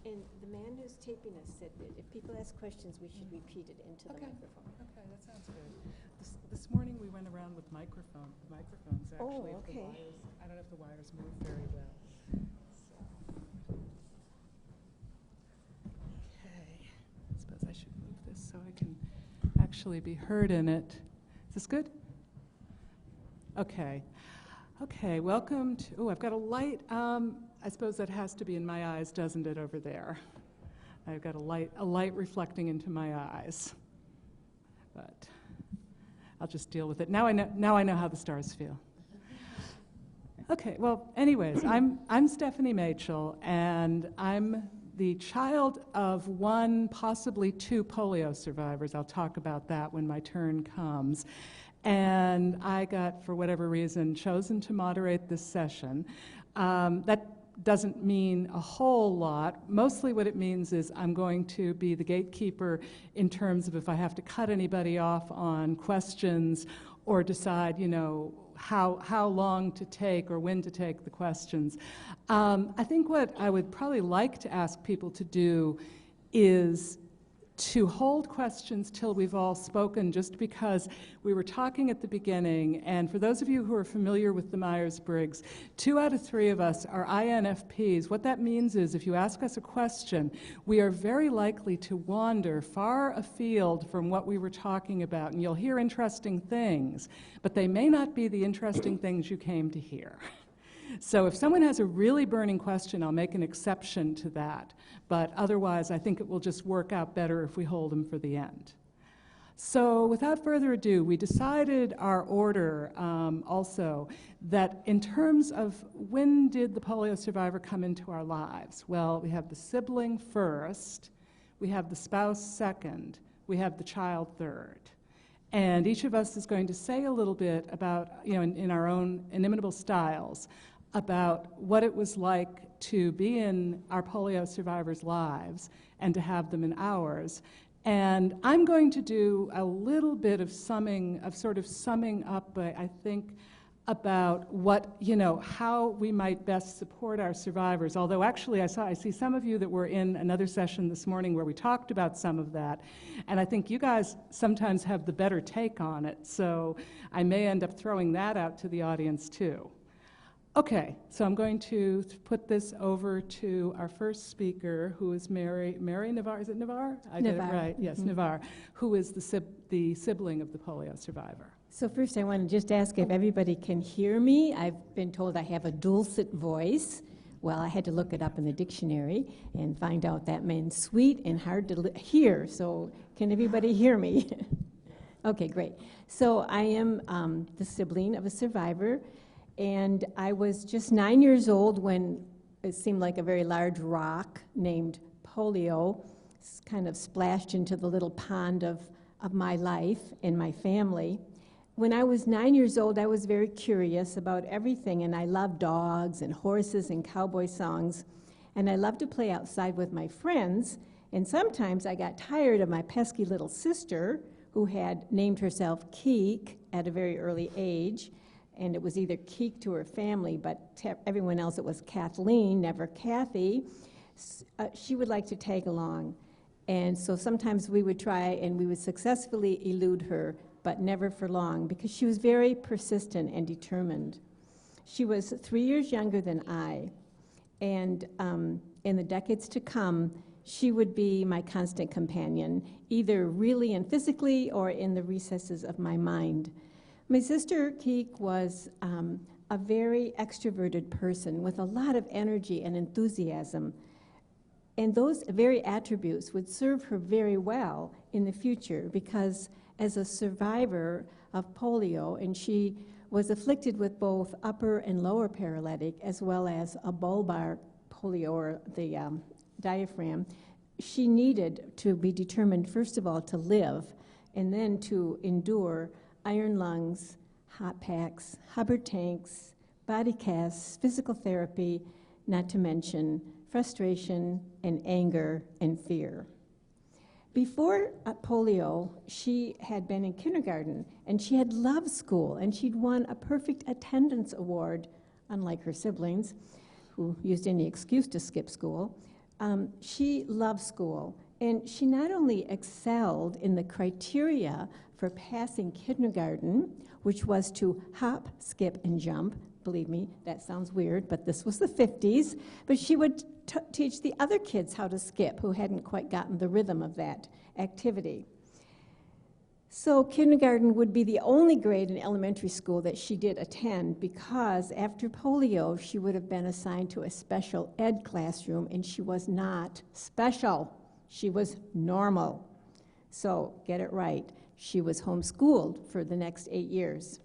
And the man who's taping us said that if people ask questions, we should repeat it into the Okay. microphone. Okay, that sounds good. This morning we went around with microphones actually. Oh, if the okay. wires, I don't know if the wires move very well. So. Okay, I suppose I should move this so I can actually be heard in it. Is this good? Okay. Okay, welcome to, oh, I've got a light. I suppose that has to be in my eyes, doesn't it, over there? I've got a light reflecting into my eyes. But I'll just deal with it. Now I know how the stars feel. Okay, well, anyways, I'm Stefanie Mitchell, and I'm the child of one, possibly two polio survivors. I'll talk about that when my turn comes. And I got, for whatever reason, chosen to moderate this session. That doesn't mean a whole lot. Mostly what it means is I'm going to be the gatekeeper in terms of if I have to cut anybody off on questions or decide, you know, how long to take or when to take the questions. I think what I would probably like to ask people to do is to hold questions till we've all spoken, just because we were talking at the beginning, and for those of you who are familiar with the Myers-Briggs, 2 out of 3 of us are INFPs. What that means is if you ask us a question, we are very likely to wander far afield from what we were talking about, and you'll hear interesting things, but they may not be the interesting things you came to hear. So if someone has a really burning question, I'll make an exception to that. But otherwise, I think it will just work out better if we hold them for the end. So without further ado, we decided our order also that in terms of when did the polio survivor come into our lives? Well, we have the sibling first, we have the spouse second, we have the child third. And each of us is going to say a little bit about, you know, in our own inimitable styles, about what it was like to be in our polio survivors' lives and to have them in ours. And I'm going to do a little bit of summing up, I think, about what, you know, how we might best support our survivors. Although actually I see some of you that were in another session this morning where we talked about some of that, and I think you guys sometimes have the better take on it, so I may end up throwing that out to the audience too. Okay, so I'm going to put this over to our first speaker, who is Mary Navarre. Is it Navarre? I did it right. Yes, Navarre, who is the sibling of the polio survivor. So first I want to just ask if everybody can hear me. I've been told I have a dulcet voice. Well, I had to look it up in the dictionary and find out that means sweet and hard to hear. So can everybody hear me? Okay, great. So I am the sibling of a survivor, and I was just 9 years old when it seemed like a very large rock named polio kind of splashed into the little pond of my life and my family. When I was 9 years old, I was very curious about everything, and I loved dogs and horses and cowboy songs, and I loved to play outside with my friends, and sometimes I got tired of my pesky little sister, who had named herself Keek at a very early age, and it was either Keek to her family, but to everyone else it was Kathleen, never Kathy. She would like to tag along, and so sometimes we would try and we would successfully elude her, but never for long, because she was very persistent and determined. She was 3 years younger than I, and in the decades to come, she would be my constant companion, either really and physically or in the recesses of my mind. My sister Keek was a very extroverted person with a lot of energy and enthusiasm, and those very attributes would serve her very well in the future, because as a survivor of polio, and she was afflicted with both upper and lower paralytic, as well as a bulbar polio, or the diaphragm, she needed to be determined, first of all, to live, and then to endure iron lungs, hot packs, Hubbard tanks, body casts, physical therapy, not to mention frustration and anger and fear. Before polio, she had been in kindergarten, and she had loved school, and she'd won a perfect attendance award, unlike her siblings, who used any excuse to skip school. She loved school, and she not only excelled in the criteria for passing kindergarten, which was to hop, skip, and jump. Believe me, that sounds weird, but this was the 50s. But she would teach the other kids how to skip who hadn't quite gotten the rhythm of that activity. So kindergarten would be the only grade in elementary school that she did attend, because after polio, she would have been assigned to a special ed classroom, and she was not special. She was normal. So get it right. She was homeschooled for the next 8 years.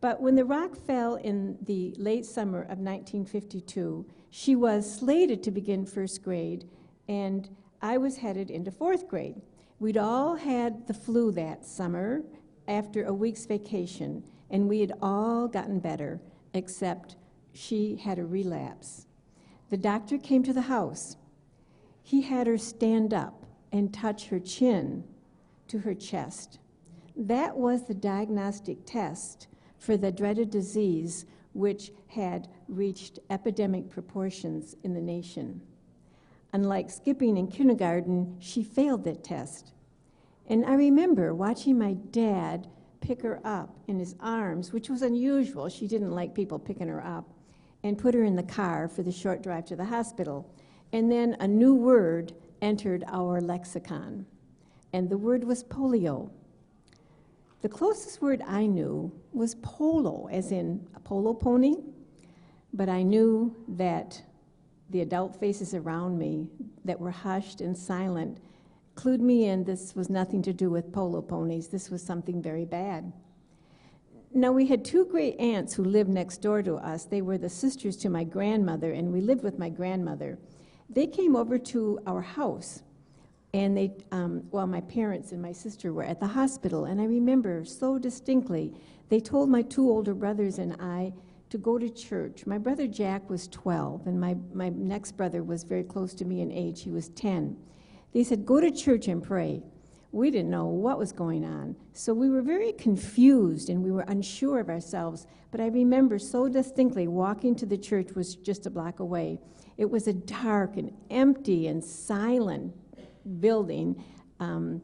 But when the rock fell in the late summer of 1952, she was slated to begin first grade, and I was headed into fourth grade. We'd all had the flu that summer after a week's vacation, and we had all gotten better, except she had a relapse. The doctor came to the house. He had her stand up and touch her chin to her chest. That was the diagnostic test for the dreaded disease, which had reached epidemic proportions in the nation. Unlike skipping in kindergarten, she failed that test. And I remember watching my dad pick her up in his arms, which was unusual. She didn't like people picking her up, and put her in the car for the short drive to the hospital. And then a new word entered our lexicon, and the word was polio. The closest word I knew was polo, as in a polo pony, but I knew that the adult faces around me that were hushed and silent clued me in this was nothing to do with polo ponies. This was something very bad. Now, we had two great aunts who lived next door to us. They were the sisters to my grandmother, and we lived with my grandmother. They came over to our house, and my parents and my sister were at the hospital, and I remember so distinctly, they told my two older brothers and I to go to church. My brother Jack was 12, and my next brother was very close to me in age. He was 10. They said, go to church and pray. We didn't know what was going on, so we were very confused, and we were unsure of ourselves, but I remember so distinctly walking to the church was just a block away. It was a dark and empty and silent building, and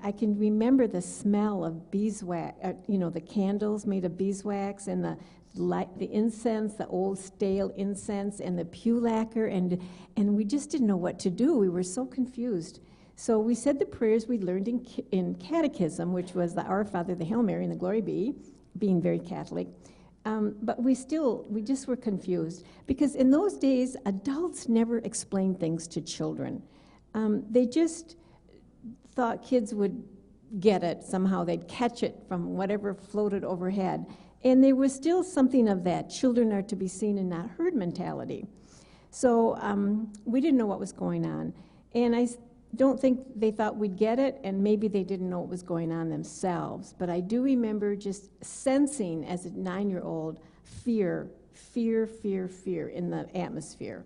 I can remember the smell of beeswax, the candles made of beeswax, and the incense, the old stale incense, and the pew lacquer, and we just didn't know what to do. We were so confused. So we said the prayers we learned in catechism, which was the Our Father, the Hail Mary, and the Glory Be, being very Catholic. But we just were confused, because in those days, adults never explained things to children. They just thought kids would get it somehow. They'd catch it from whatever floated overhead. And there was still something of that children are to be seen and not heard mentality. So we didn't know what was going on. And I don't think they thought we'd get it, and maybe they didn't know what was going on themselves. But I do remember just sensing as a 9-year-old fear in the atmosphere.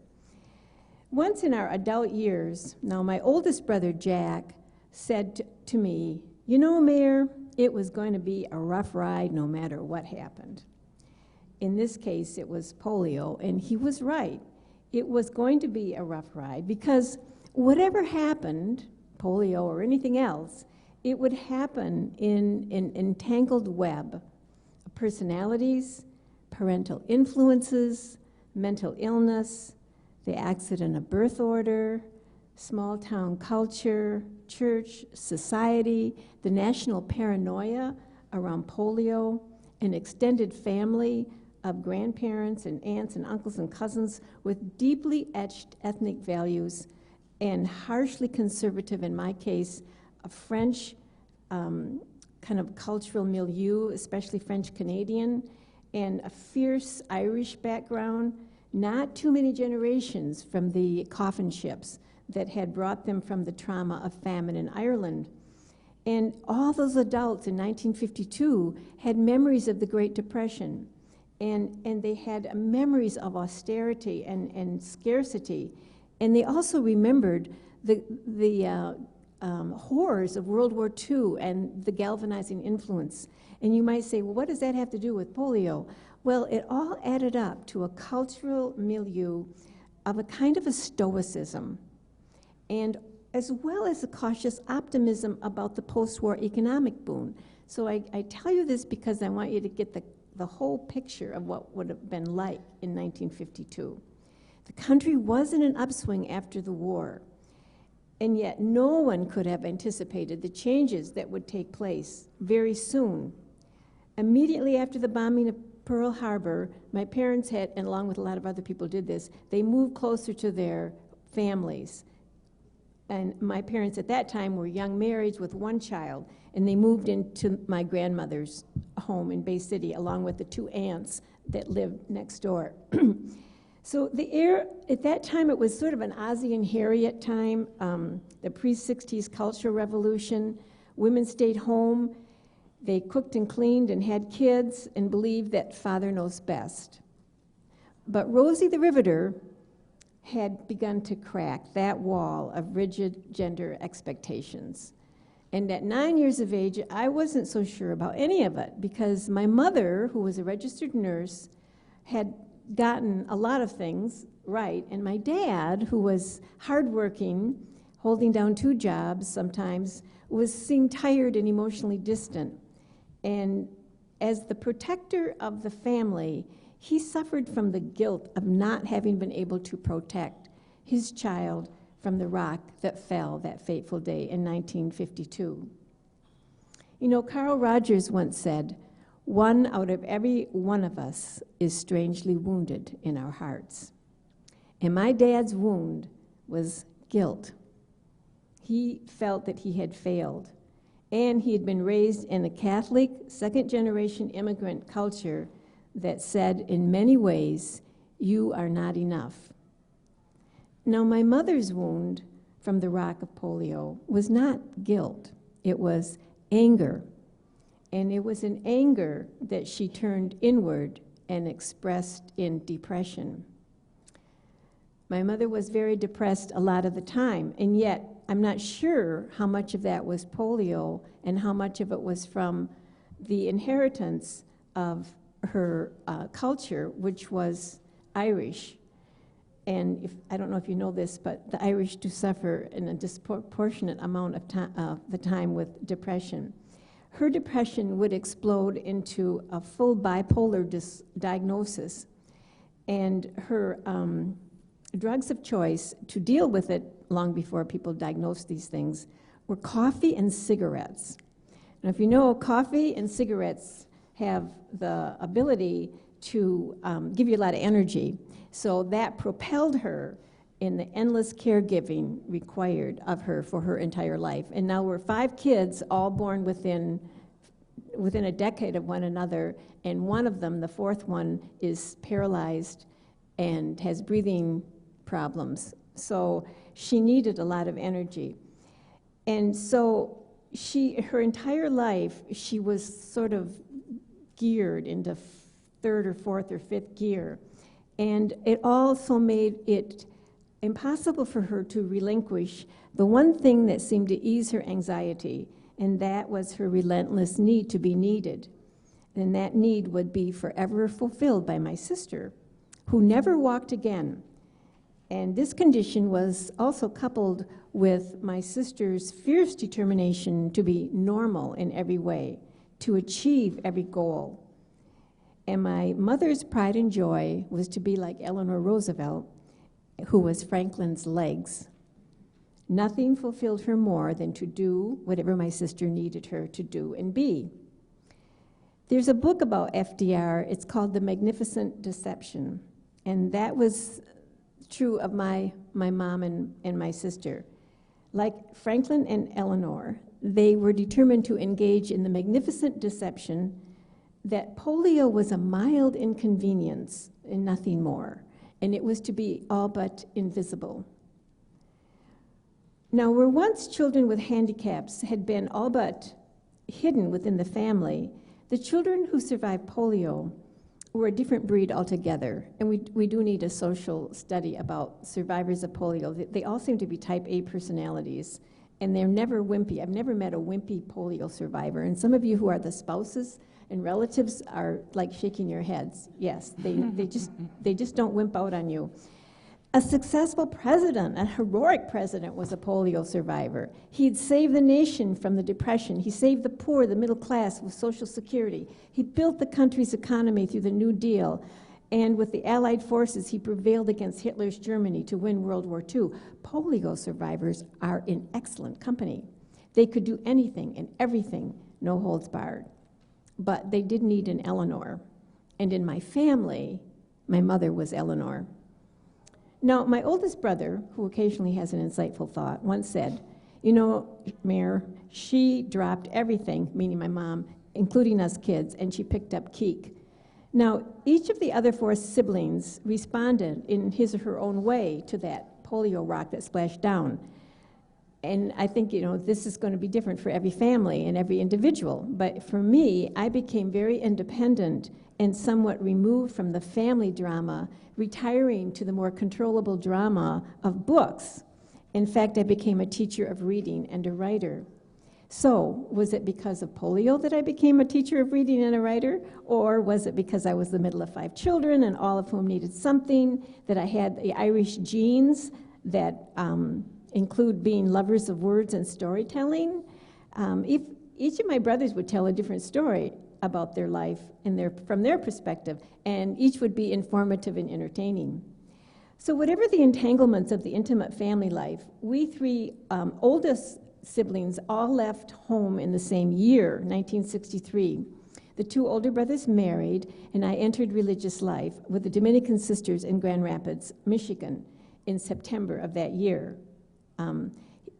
Once in our adult years, now my oldest brother Jack said to me, you know, Mayor, it was going to be a rough ride no matter what happened. In this case, it was polio, and he was right. It was going to be a rough ride because whatever happened, polio or anything else, it would happen in an entangled web of personalities, parental influences, mental illness, the accident of birth order, small town culture, church, society, the national paranoia around polio, an extended family of grandparents and aunts and uncles and cousins with deeply etched ethnic values and harshly conservative, in my case, a French kind of cultural milieu, especially French-Canadian, and a fierce Irish background, not too many generations from the coffin ships that had brought them from the trauma of famine in Ireland. And all those adults in 1952 had memories of the Great Depression, and they had memories of austerity and scarcity. And they also remembered the horrors of World War II and the galvanizing influence. And you might say, well, what does that have to do with polio? Well, it all added up to a cultural milieu of a kind of a stoicism, and as well as a cautious optimism about the post-war economic boom. So I tell you this because I want you to get the whole picture of what would have been like in 1952. The country was in an upswing after the war, and yet no one could have anticipated the changes that would take place very soon. Immediately after the bombing of Pearl Harbor, my parents had, and along with a lot of other people did this, they moved closer to their families. And my parents at that time were young marrieds with one child, and they moved into my grandmother's home in Bay City, along with the two aunts that lived next door. So the air, at that time, it was sort of an Ozzie and Harriet time, the pre-60s cultural revolution. Women stayed home. They cooked and cleaned and had kids and believed that father knows best. But Rosie the Riveter had begun to crack that wall of rigid gender expectations. And at 9 years of age, I wasn't so sure about any of it because my mother, who was a registered nurse, had gotten a lot of things right. And my dad, who was hardworking, holding down 2 jobs sometimes, seemed tired and emotionally distant. And as the protector of the family, he suffered from the guilt of not having been able to protect his child from the rock that fell that fateful day in 1952. You know, Carl Rogers once said, "One out of every one of us is strangely wounded in our hearts." And my dad's wound was guilt. He felt that he had failed, and he had been raised in a Catholic, second-generation immigrant culture that said, in many ways, "You are not enough." Now, my mother's wound from the rock of polio was not guilt. It was anger. And it was an anger that she turned inward and expressed in depression. My mother was very depressed a lot of the time, and yet I'm not sure how much of that was polio and how much of it was from the inheritance of her culture, which was Irish. And I don't know if you know this, but the Irish do suffer in a disproportionate amount of the time with depression. Her depression would explode into a full bipolar diagnosis, and her drugs of choice to deal with it long before people diagnosed these things were coffee and cigarettes. Now, if you know, coffee and cigarettes have the ability to give you a lot of energy. So that propelled her in the endless caregiving required of her for her entire life. And now we're 5 kids, all born within a decade of one another, and one of them, the 4th one, is paralyzed and has breathing problems. So she needed a lot of energy. And so her entire life, she was sort of geared into 3rd or 4th or 5th gear. And it also made it impossible for her to relinquish the one thing that seemed to ease her anxiety, and that was her relentless need to be needed. And that need would be forever fulfilled by my sister, who never walked again. And this condition was also coupled with my sister's fierce determination to be normal in every way, to achieve every goal. And my mother's pride and joy was to be like Eleanor Roosevelt, who was Franklin's legs. Nothing fulfilled her more than to do whatever my sister needed her to do and be. There's a book about FDR. It's called The Magnificent Deception. And that was true of my mom and my sister. Like Franklin and Eleanor, they were determined to engage in the magnificent deception that polio was a mild inconvenience and nothing more, and it was to be all but invisible. Now, where once children with handicaps had been all but hidden within the family, the children who survived polio were a different breed altogether, and we do need a social study about survivors of polio. They all seem to be type A personalities, and they're never wimpy. I've never met a wimpy polio survivor, and some of you who are the spouses and relatives are like shaking your heads. Yes, they just don't wimp out on you. A successful president, a heroic president, was a polio survivor. He'd saved the nation from the Depression. He saved the poor, the middle class with Social Security. He built the country's economy through the New Deal. And with the Allied forces, he prevailed against Hitler's Germany to win World War II. Polio survivors are in excellent company. They could do anything and everything, no holds barred. But they did need an Eleanor. And in my family, my mother was Eleanor. Now, my oldest brother, who occasionally has an insightful thought, once said, you know, Mayor, she dropped everything, meaning my mom, including us kids, and she picked up Keek. Now, each of the other 4 siblings responded in his or her own way to that polio rock that splashed down. And I think, you know, this is going to be different for every family and every individual. But for me, I became very independent and somewhat removed from the family drama, retiring to the more controllable drama of books. In fact, I became a teacher of reading and a writer. So, was it because of polio that I became a teacher of reading and a writer? Or was it because I was the middle of 5 children and all of whom needed something, that I had the Irish genes that include being lovers of words and storytelling? If each of my brothers would tell a different story about their life and from their perspective, and each would be informative and entertaining. So whatever the entanglements of the intimate family life, we 3 oldest siblings all left home in the same year, 1963. The 2 older brothers married, and I entered religious life with the Dominican Sisters in Grand Rapids, Michigan, in September of that year.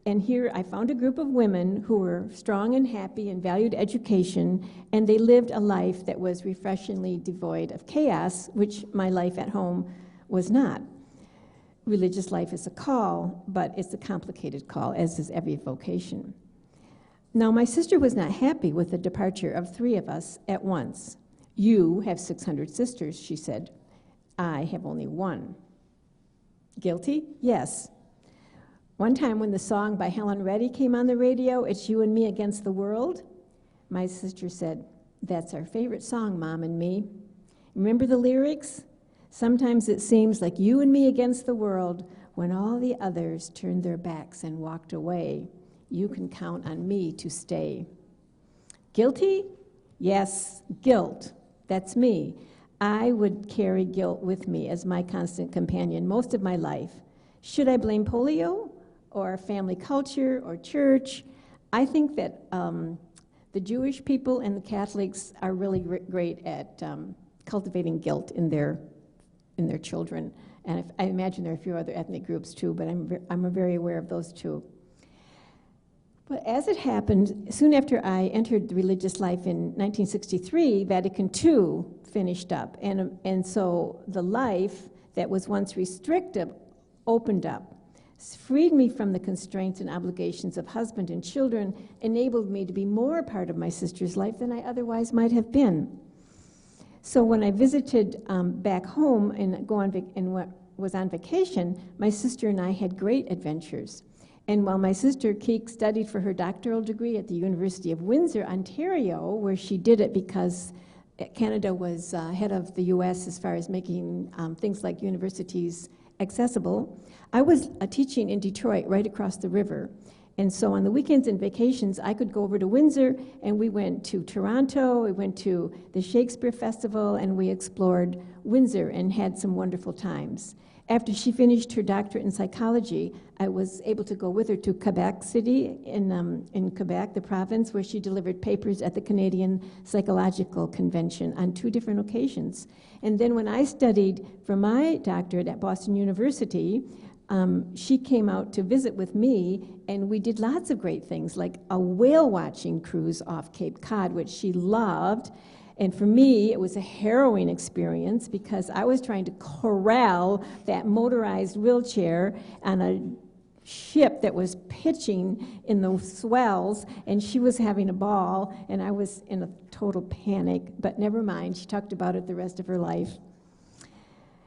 And here I found a group of women who were strong and happy and valued education, and they lived a life that was refreshingly devoid of chaos, which my life at home was not. Religious life is a call, but it's a complicated call, as is every vocation. Now, my sister was not happy with the departure of 3 of us at once. You have 600 sisters, she said. I have only 1. Guilty? Yes. One time when the song by Helen Reddy came on the radio, It's You and Me Against the World, my sister said, that's our favorite song, Mom and me. Remember the lyrics? Sometimes it seems like you and me against the world when all the others turned their backs and walked away. You can count on me to stay. Guilty? Yes, guilt. That's me. I would carry guilt with me as my constant companion most of my life. Should I blame polio or family culture or church? I think that the Jewish people and the Catholics are really great at cultivating guilt in their children. And I imagine there are a few other ethnic groups too, but I'm very aware of those too. But as it happened, soon after I entered the religious life in 1963, Vatican II finished up. And so the life that was once restrictive opened up, freed me from the constraints and obligations of husband and children, enabled me to be more a part of my sister's life than I otherwise might have been. So when I visited back home and was on vacation, my sister and I had great adventures. And while my sister Keek studied for her doctoral degree at the University of Windsor, Ontario, where she did it because Canada was ahead of the US as far as making things like universities accessible, I was teaching in Detroit right across the river. And so on the weekends and vacations, I could go over to Windsor, and we went to Toronto, we went to the Shakespeare Festival, and we explored Windsor and had some wonderful times. After she finished her doctorate in psychology, I was able to go with her to Quebec City in Quebec, the province, where she delivered papers at the Canadian Psychological Convention on 2 different occasions. And then when I studied for my doctorate at Boston University, she came out to visit with me, and we did lots of great things, like a whale watching cruise off Cape Cod, which she loved. And for me, it was a harrowing experience because I was trying to corral that motorized wheelchair on a ship that was pitching in the swells, and she was having a ball, and I was in a total panic. But never mind, she talked about it the rest of her life.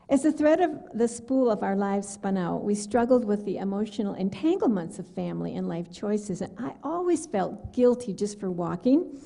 As the thread of the spool of our lives spun out, we struggled with the emotional entanglements of family and life choices, and I always felt guilty just for walking.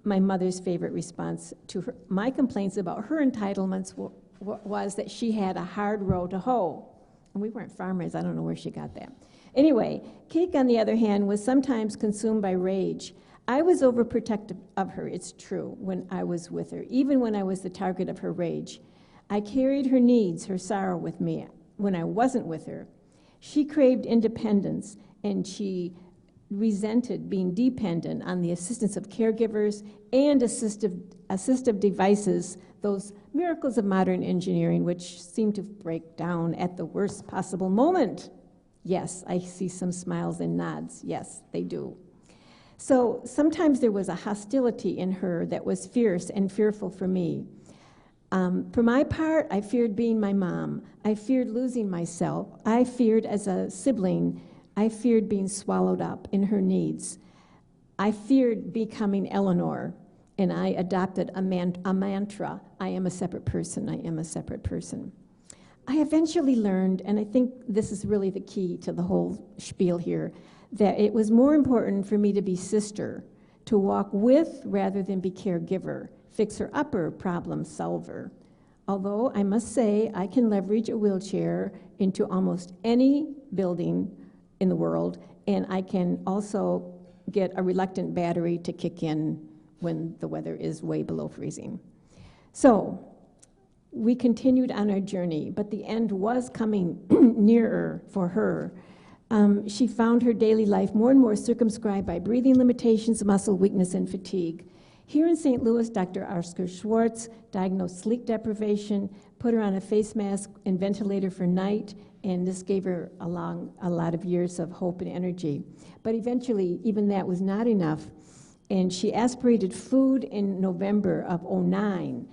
My mother's favorite response to my complaints about her entitlements was that she had a hard row to hoe. And we weren't farmers. I don't know where she got that. Anyway, Cake, on the other hand, was sometimes consumed by rage. I was overprotective of her, it's true, when I was with her, even when I was the target of her rage. I carried her needs, her sorrow with me when I wasn't with her. She craved independence, and she resented being dependent on the assistance of caregivers and assistive devices, those miracles of modern engineering which seem to break down at the worst possible moment. Yes, I see some smiles and nods. Yes, they do. So sometimes there was a hostility in her that was fierce and fearful for me. For my part, I feared being my mom. I feared losing myself. I feared, as a sibling, I feared being swallowed up in her needs. I feared becoming Eleanor, and I adopted a mantra: I am a separate person, I am a separate person. I eventually learned, and I think this is really the key to the whole spiel here, that it was more important for me to be sister, to walk with rather than be caregiver, fixer-upper, problem solver. Although I must say I can leverage a wheelchair into almost any building in the world, and I can also get a reluctant battery to kick in when the weather is way below freezing. So we continued on our journey, but the end was coming nearer for her. She found her daily life more and more circumscribed by breathing limitations, muscle weakness, and fatigue. Here in St. Louis, Dr. Oscar Schwartz diagnosed sleep deprivation, put her on a face mask and ventilator for night, and this gave her a lot of years of hope and energy. But eventually, even that was not enough, and she aspirated food in November of '09.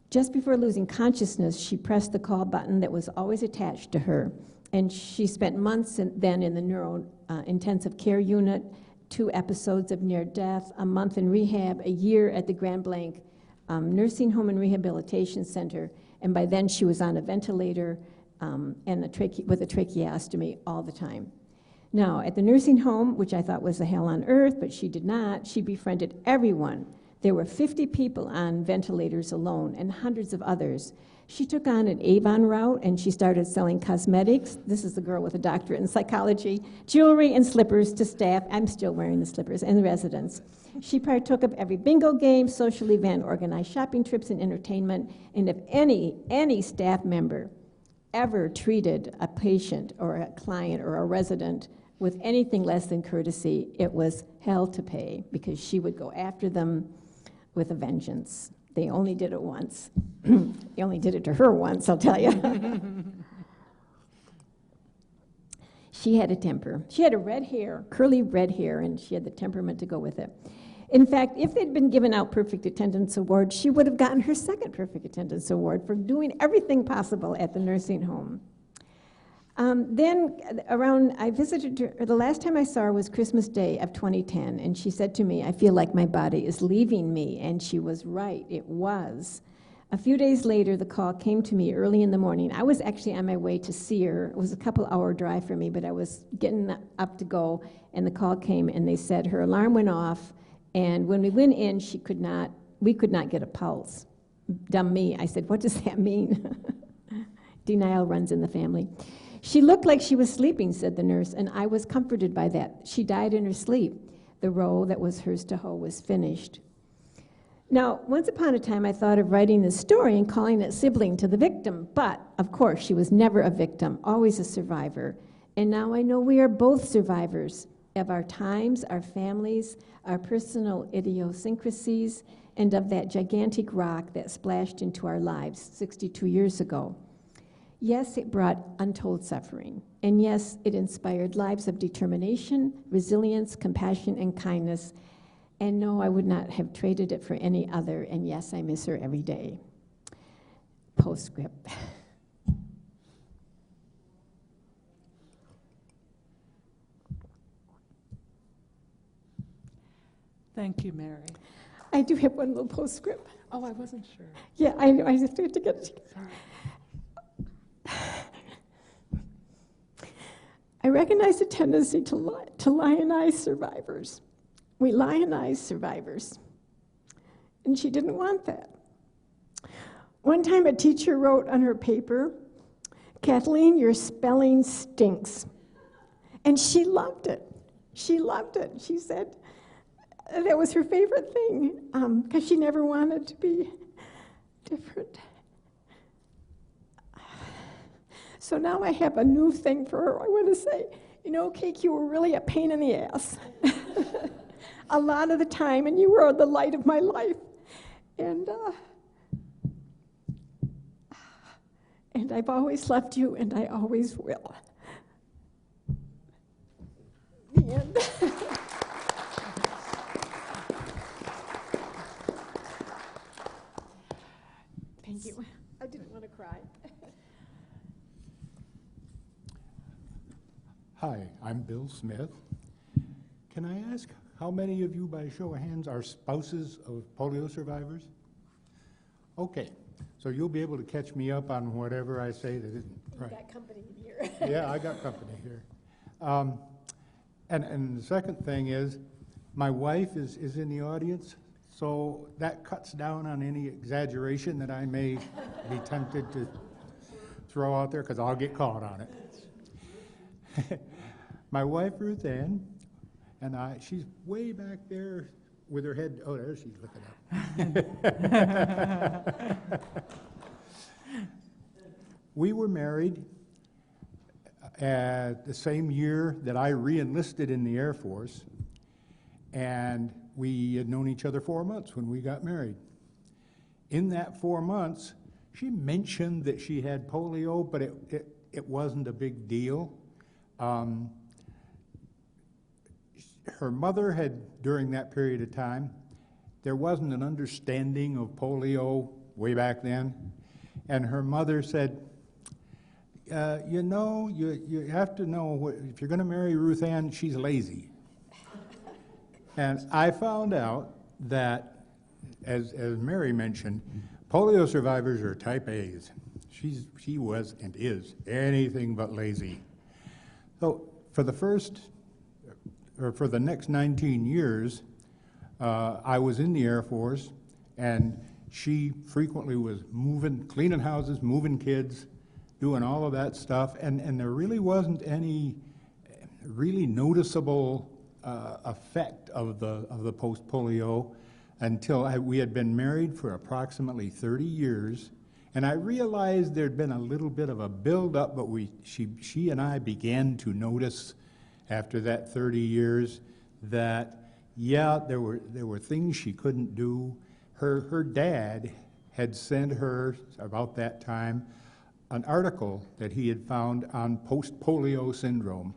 Just before losing consciousness, she pressed the call button that was always attached to her, and she spent months then in the neuro-intensive care unit, 2 episodes of near death, a month in rehab, a year at the Grand Blanc Nursing Home and Rehabilitation Center, and by then she was on a ventilator and with a tracheostomy all the time. Now, at the nursing home, which I thought was a hell on earth, but she did not, she befriended everyone. There were 50 people on ventilators alone and hundreds of others. She took on an Avon route, and she started selling cosmetics. This is the girl with a doctorate in psychology, jewelry and slippers to staff. I'm still wearing the slippers, and the residents. She partook of every bingo game, social event, organized shopping trips and entertainment, and if any staff member ever treated a patient or a client or a resident with anything less than courtesy, it was hell to pay, because she would go after them with a vengeance. They only did it once. They only did it to her once, I'll tell you. She had a temper. She had a red hair, curly red hair, and she had the temperament to go with it. In fact, if they'd been given out perfect attendance awards, she would have gotten her second perfect attendance award for doing everything possible at the nursing home. I visited her, the last time I saw her was Christmas Day of 2010, and she said to me, I feel like my body is leaving me, and she was right, it was. A few days later, the call came to me early in the morning. I was actually on my way to see her. It was a couple-hour drive for me, but I was getting up to go, and the call came, and they said her alarm went off, and when we went in, we could not get a pulse. Dumb me. I said, what does that mean? Denial runs in the family. She looked like she was sleeping, said the nurse, and I was comforted by that. She died in her sleep. The row that was hers to hoe was finished. Now, once upon a time, I thought of writing this story and calling it Sibling to the Victim, but, of course, she was never a victim, always a survivor. And now I know we are both survivors of our times, our families, our personal idiosyncrasies, and of that gigantic rock that splashed into our lives 62 years ago. Yes, it brought untold suffering, and yes, it inspired lives of determination, resilience, compassion, and kindness, and no, I would not have traded it for any other, and yes, I miss her every day. Postscript. Thank you, Mary. I do have one little postscript. Oh, I wasn't sure. Yeah, I know, I just have to get it. Sorry. I recognize a tendency to lionize survivors. We lionize survivors. And she didn't want that. One time a teacher wrote on her paper, Kathleen, your spelling stinks. And she loved it. She loved it. She said that was her favorite thing, because she never wanted to be different. So now I have a new thing for her. I want to say, you know, Cake, you were really a pain in the ass. A lot of the time, and you were the light of my life. And I've always loved you, and I always will. The end. Thank you. I didn't want to cry. Hi, I'm Bill Smith. Can I ask how many of you, by show of hands, are spouses of polio survivors? Okay, so you'll be able to catch me up on whatever I say that isn't right. You got company here. Yeah, I got company here. And the second thing is, my wife is in the audience, so that cuts down on any exaggeration that I may be tempted to throw out there, because I'll get caught on it. My wife, Ruth Ann, and she's way back there with her head, oh, there she's looking up. We were married at the same year that I re-enlisted in the Air Force, and we had known each other 4 months when we got married. In that 4 months, she mentioned that she had polio, but it wasn't a big deal. Her mother had, during that period of time, there wasn't an understanding of polio way back then, and her mother said, you know, you have to know, if you're going to marry Ruth Ann, she's lazy. And I found out that, as Mary mentioned, polio survivors are type A's. She was and is anything but lazy. So for the next 19 years, I was in the Air Force, and she frequently was cleaning houses, moving kids, doing all of that stuff, and there really wasn't any really noticeable effect of the post-polio until we had been married for approximately 30 years, and I realized there'd been a little bit of a build-up, but she and I began to notice after that 30 years that, yeah, there were things she couldn't do. Her dad had sent her, about that time, an article that he had found on post-polio syndrome.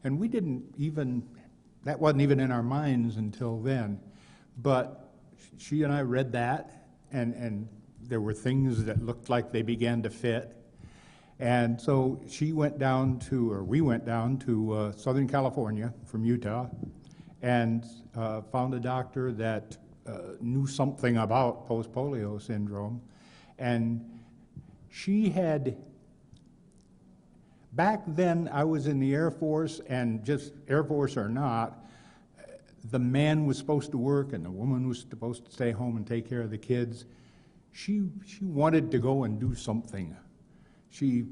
And that wasn't even in our minds until then. But she and I read that, and there were things that looked like they began to fit. And so we went down to Southern California from Utah and found a doctor that knew something about post-polio syndrome. And she had, back then I was in the Air Force, and just Air Force or not, the man was supposed to work and the woman was supposed to stay home and take care of the kids. She wanted to go and do something. She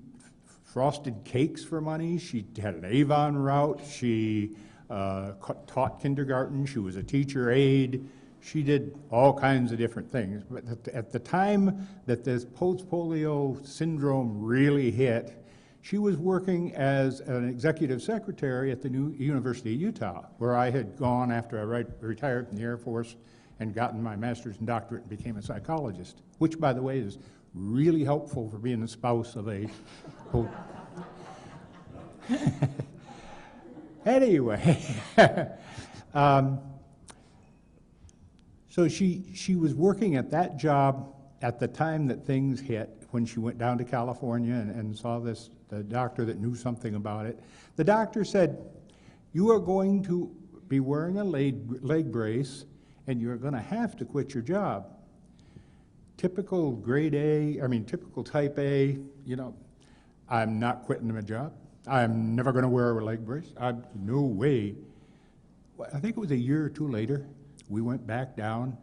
frosted cakes for money. She had an Avon route. She taught kindergarten. She was a teacher aide. She did all kinds of different things. But at the time that this post-polio syndrome really hit, she was working as an executive secretary at the University of Utah, where I had gone after I retired from the Air Force and gotten my master's and doctorate and became a psychologist, which, by the way, is really helpful for being the spouse of a... Anyway, so she was working at that job at the time that things hit, when she went down to California and saw the doctor that knew something about it. The doctor said, you are going to be wearing a leg brace, and you're going to have to quit your job. Typical typical type A, you know, I'm not quitting my job. I'm never going to wear a leg brace. No way. I think it was a year or two later, we went back down,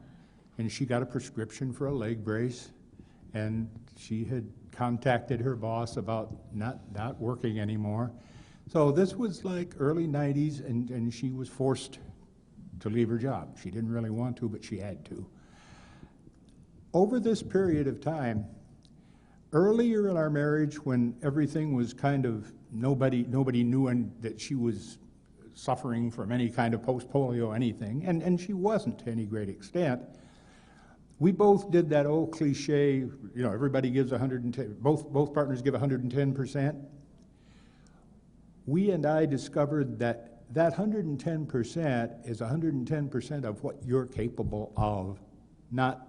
and she got a prescription for a leg brace, and she had contacted her boss about not working anymore. So this was like early 90s, and she was forced to leave her job. She didn't really want to, but she had to. Over this period of time, earlier in our marriage, when everything was kind of, nobody knew that she was suffering from any kind of post-polio anything, and she wasn't to any great extent, we both did that old cliche, everybody gives 110, both partners give 110%. We and I discovered that 110% is 110% of what you're capable of, not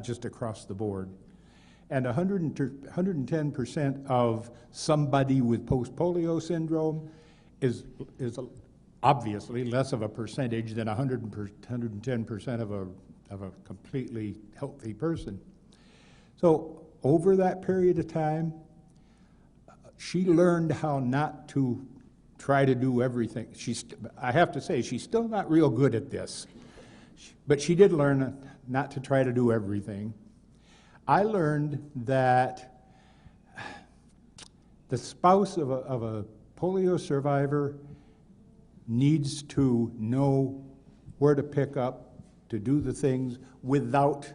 just across the board. And 110% of somebody with post-polio syndrome is obviously less of a percentage than 110% of a completely healthy person. So over that period of time, she learned how not to try to do everything. I have to say, she's still not real good at this, but she did learn not to try to do everything. I learned that the spouse of a polio survivor needs to know where to pick up, to do the things without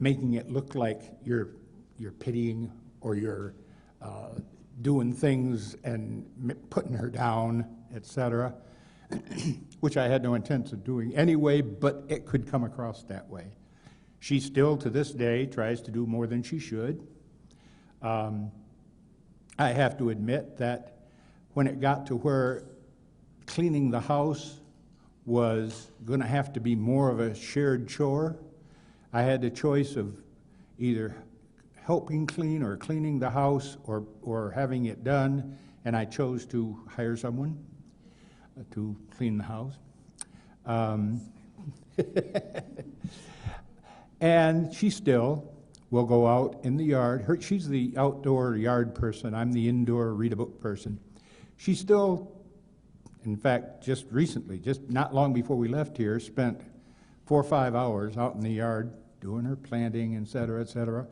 making it look like you're pitying or you're doing things and putting her down, etc., which I had no intent of doing anyway, but it could come across that way. She still, to this day, tries to do more than she should. I have to admit that when it got to where cleaning the house was going to have to be more of a shared chore, I had the choice of either helping clean or cleaning the house or having it done, and I chose to hire someone to clean the house. And she still will go out in the yard. She's the outdoor yard person. I'm the indoor read a book person. She still, in fact, just recently, just not long before we left here, spent 4 or 5 hours out in the yard doing her planting, et cetera, et cetera.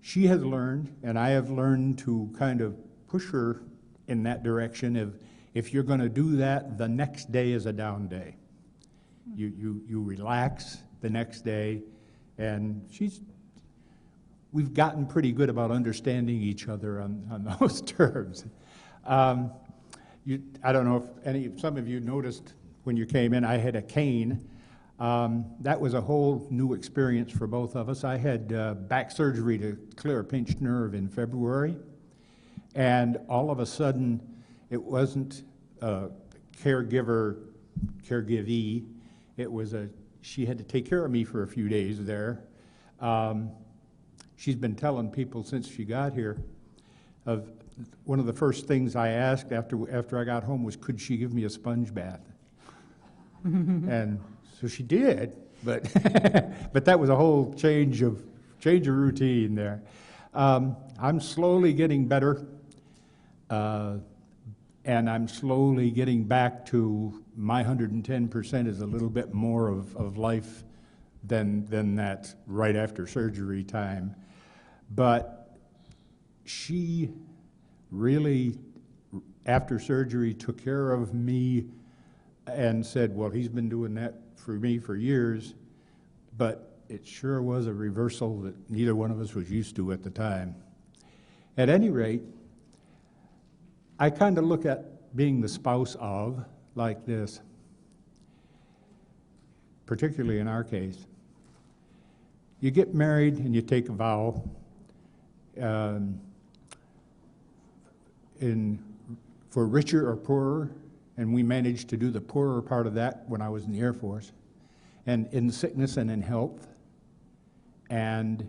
She has learned, and I have learned to kind of push her in that direction of, if you're going to do that, the next day is a down day. You relax the next day, and we've gotten pretty good about understanding each other on those terms. I don't know if some of you noticed when you came in, I had a cane. That was a whole new experience for both of us. I had back surgery to clear a pinched nerve in February, and all of a sudden, it wasn't a caregivee. It was she had to take care of me for a few days there. She's been telling people since she got here of one of the first things I asked after I got home was, could she give me a sponge bath? And so she did, but but that was a whole change of routine there. I'm slowly getting better, and I'm slowly getting back to my 110% is a little bit more of life than that right after surgery time. But she really, after surgery, took care of me and said, well, he's been doing that for me for years, but it sure was a reversal that neither one of us was used to at the time. At any rate, I kind of look at being the spouse of like this, particularly in our case. You get married and you take a vow. For richer or poorer, and we managed to do the poorer part of that when I was in the Air Force, and in sickness and in health. And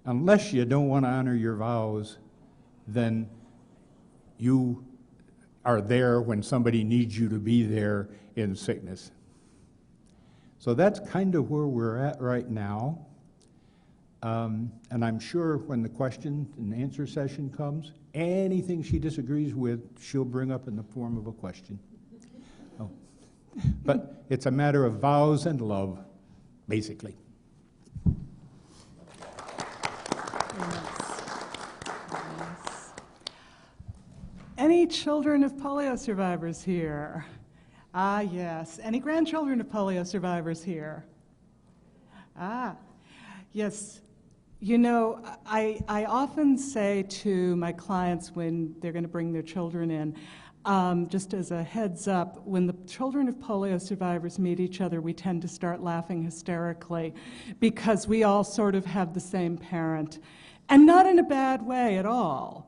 unless you don't want to honor your vows, then you are there when somebody needs you to be there in sickness. So that's kind of where we're at right now. And I'm sure when the question and answer session comes, anything she disagrees with, she'll bring up in the form of a question. Oh. But it's a matter of vows and love, basically. Any children of polio survivors here? Ah, yes. Any grandchildren of polio survivors here? Ah, yes. You know, I often say to my clients when they're going to bring their children in, just as a heads up, when the children of polio survivors meet each other, we tend to start laughing hysterically because we all sort of have the same parent. And not in a bad way at all,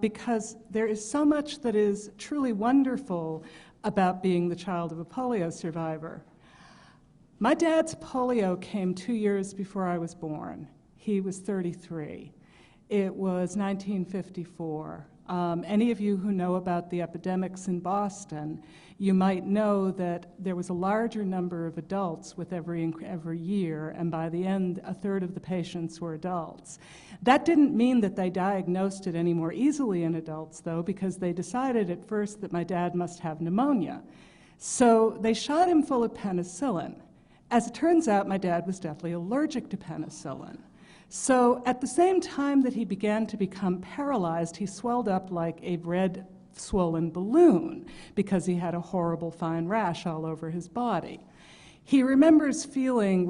because there is so much that is truly wonderful about being the child of a polio survivor. My dad's polio came 2 years before I was born. He was 33. It was 1954. Any of you who know about the epidemics in Boston, you might know that there was a larger number of adults with every year, and by the end, a third of the patients were adults. That didn't mean that they diagnosed it any more easily in adults, though, because they decided at first that my dad must have pneumonia. So they shot him full of penicillin. As it turns out, my dad was deathly allergic to penicillin. So at the same time that he began to become paralyzed, he swelled up like a red swollen balloon because he had a horrible fine rash all over his body. He remembered feeling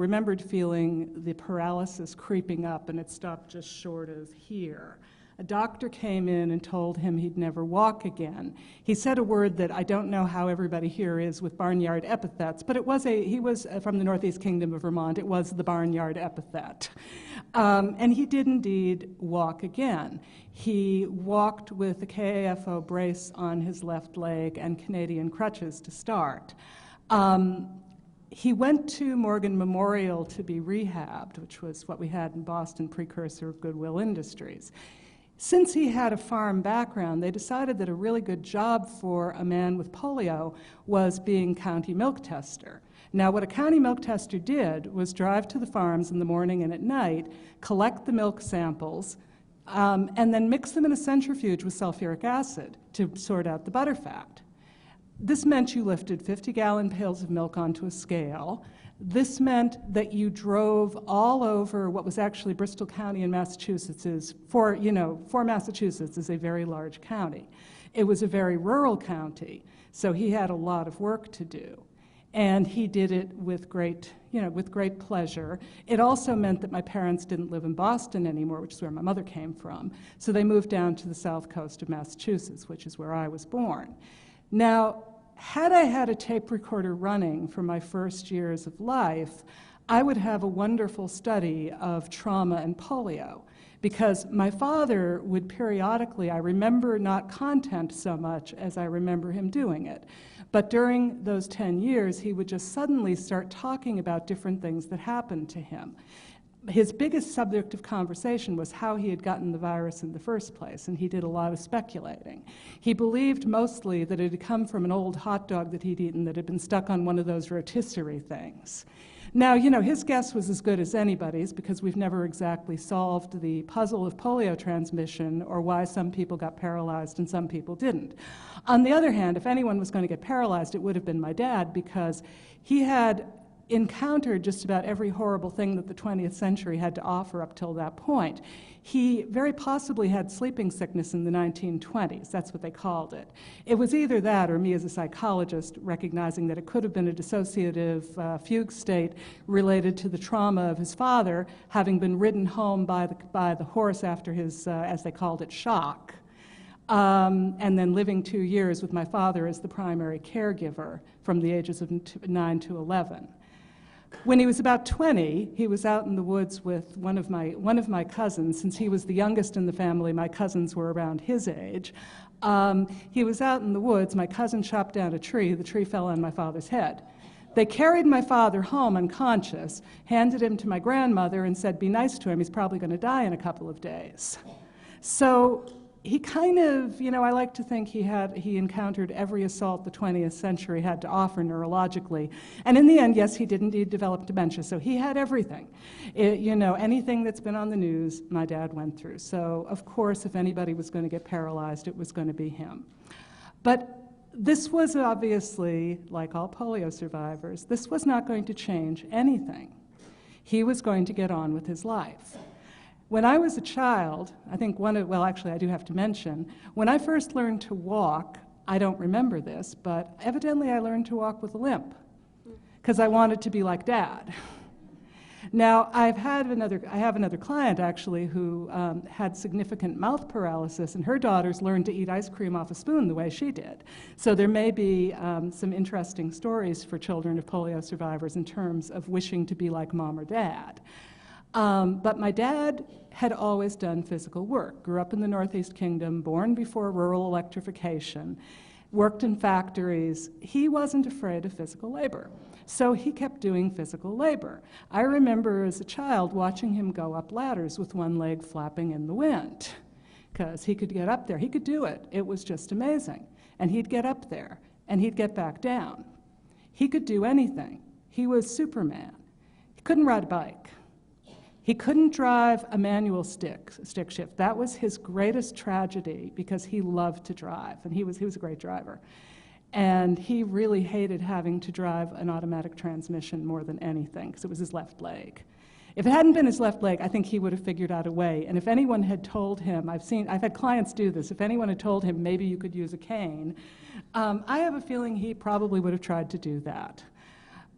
the paralysis creeping up, and it stopped just short of here. A doctor came in and told him he'd never walk again. He said a word that I don't know how everybody here is with barnyard epithets, but he was from the Northeast Kingdom of Vermont. It was the barnyard epithet. And he did indeed walk again. He walked with a KAFO brace on his left leg and Canadian crutches to start. He went to Morgan Memorial to be rehabbed, which was what we had in Boston, precursor of Goodwill Industries. Since he had a farm background, they decided that a really good job for a man with polio was being county milk tester. Now, what a county milk tester did was drive to the farms in the morning and at night, collect the milk samples, and then mix them in a centrifuge with sulfuric acid to sort out the butterfat. This meant you lifted 50-gallon pails of milk onto a scale. This meant that you drove all over what was actually Bristol County in Massachusetts. For Massachusetts is a very large county. It was a very rural county, so he had a lot of work to do. And he did it with great pleasure. It also meant that my parents didn't live in Boston anymore, which is where my mother came from. So they moved down to the south coast of Massachusetts, which is where I was born. Now, had I had a tape recorder running for my first years of life, I would have a wonderful study of trauma and polio, because my father would periodically, I remember not content so much as I remember him doing it, but during those 10 years, he would just suddenly start talking about different things that happened to him. His biggest subject of conversation was how he had gotten the virus in the first place, and he did a lot of speculating. He believed mostly that it had come from an old hot dog that he'd eaten that had been stuck on one of those rotisserie things. Now, his guess was as good as anybody's, because we've never exactly solved the puzzle of polio transmission or why some people got paralyzed and some people didn't. On the other hand, if anyone was going to get paralyzed, it would have been my dad, because he had encountered just about every horrible thing that the 20th century had to offer up till that point. He very possibly had sleeping sickness in the 1920s. That's what they called it. It was either that or me as a psychologist recognizing that it could have been a dissociative fugue state related to the trauma of his father having been ridden home by the horse after his, as they called it, shock. And then living 2 years with my father as the primary caregiver from the ages of 9 to 11. When he was about 20, he was out in the woods with one of my cousins. Since he was the youngest in the family, my cousins were around his age. He was out in the woods. My cousin chopped down a tree. The tree fell on my father's head. They carried my father home unconscious, handed him to my grandmother, and said, "Be nice to him. He's probably going to die in a couple of days." So he kind of, I like to think he encountered every assault the 20th century had to offer neurologically. And in the end, yes, he did indeed develop dementia, so he had everything. Anything that's been on the news, my dad went through. So, of course, if anybody was going to get paralyzed, it was going to be him. But this was obviously, like all polio survivors, this was not going to change anything. He was going to get on with his life. When I was a child, I think actually I do have to mention, when I first learned to walk, I don't remember this, but evidently I learned to walk with a limp because I wanted to be like Dad. Now, I have another client actually who had significant mouth paralysis, and her daughters learned to eat ice cream off a spoon the way she did. So there may be some interesting stories for children of polio survivors in terms of wishing to be like Mom or Dad. But my dad had always done physical work, grew up in the Northeast Kingdom, born before rural electrification, worked in factories. He wasn't afraid of physical labor. So he kept doing physical labor. I remember as a child watching him go up ladders with one leg flapping in the wind, because he could get up there. He could do it. It was just amazing. And he'd get up there, and he'd get back down. He could do anything. He was Superman. He couldn't ride a bike. He couldn't drive a manual stick shift. That was his greatest tragedy because he loved to drive, and he was a great driver. And he really hated having to drive an automatic transmission more than anything because it was his left leg. If it hadn't been his left leg, I think he would have figured out a way. And if anyone had told him, I've had clients do this, if anyone had told him maybe you could use a cane, I have a feeling he probably would have tried to do that.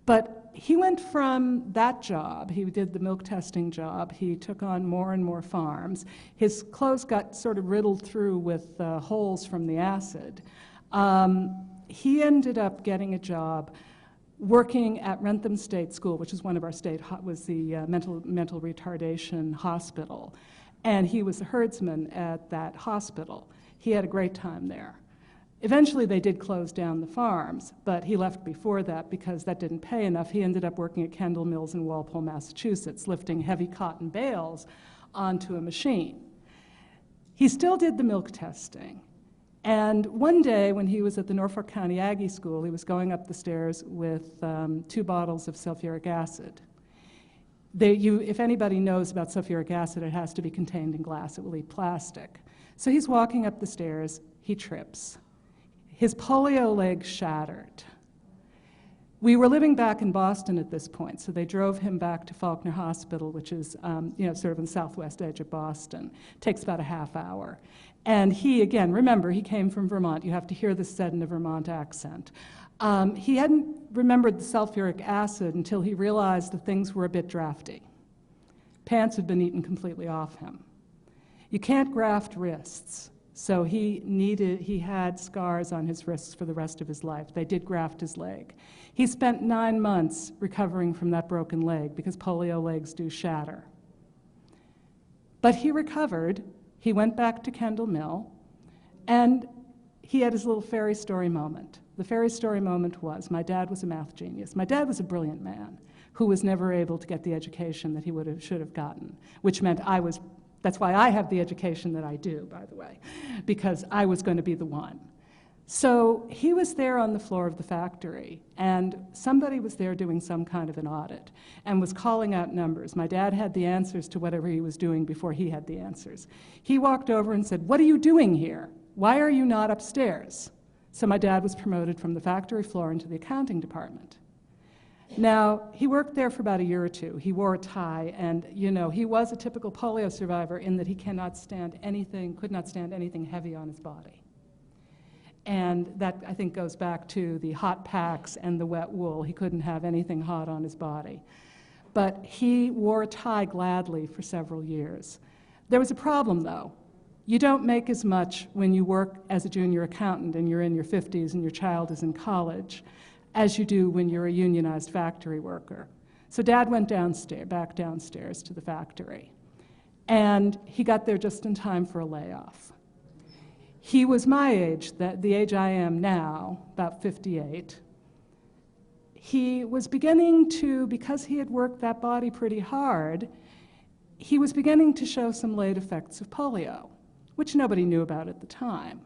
But he went from that job, he did the milk testing job, he took on more and more farms. His clothes got sort of riddled through with holes from the acid. He ended up getting a job working at Rentham State School, which is one of our was the mental retardation hospital. And he was a herdsman at that hospital. He had a great time there. Eventually they did close down the farms, but he left before that because that didn't pay enough. He ended up working at Kendall Mills in Walpole, Massachusetts, lifting heavy cotton bales onto a machine. He still did the milk testing. And one day when he was at the Norfolk County Aggie School, he was going up the stairs with 2 bottles of sulfuric acid. If anybody knows about sulfuric acid, it has to be contained in glass. It will eat plastic. So he's walking up the stairs. He trips. His polio leg shattered. We were living back in Boston at this point, so they drove him back to Faulkner Hospital, which is sort of on the southwest edge of Boston. It takes about a half hour. And he, again, remember, he came from Vermont. You have to hear this said in a Vermont accent. He hadn't remembered the sulfuric acid until he realized that things were a bit drafty. Pants had been eaten completely off him. You can't graft wrists. So he had scars on his wrists for the rest of his life. They did graft his leg. He spent 9 months recovering from that broken leg because polio legs do shatter. But he recovered. He went back to Kendall Mill, and he had his little fairy story moment. The fairy story moment was, my dad was a math genius. My dad was a brilliant man who was never able to get the education that he should have gotten, which meant that's why I have the education that I do, by the way, because I was going to be the one. So he was there on the floor of the factory, and somebody was there doing some kind of an audit and was calling out numbers. My dad had the answers to whatever he was doing before he had the answers. He walked over and said, "What are you doing here? Why are you not upstairs?" So my dad was promoted from the factory floor into the accounting department. Now, he worked there for about a year or two. He wore a tie, and he was a typical polio survivor in that he could not stand anything heavy on his body. And that, I think, goes back to the hot packs and the wet wool. He couldn't have anything hot on his body. But he wore a tie gladly for several years. There was a problem, though. You don't make as much when you work as a junior accountant and you're in your 50s and your child is in college as you do when you're a unionized factory worker. So Dad went back downstairs to the factory. And he got there just in time for a layoff. He was my age, the age I am now, about 58. He was beginning to, because he had worked that body pretty hard, he was beginning to show some late effects of polio, which nobody knew about at the time.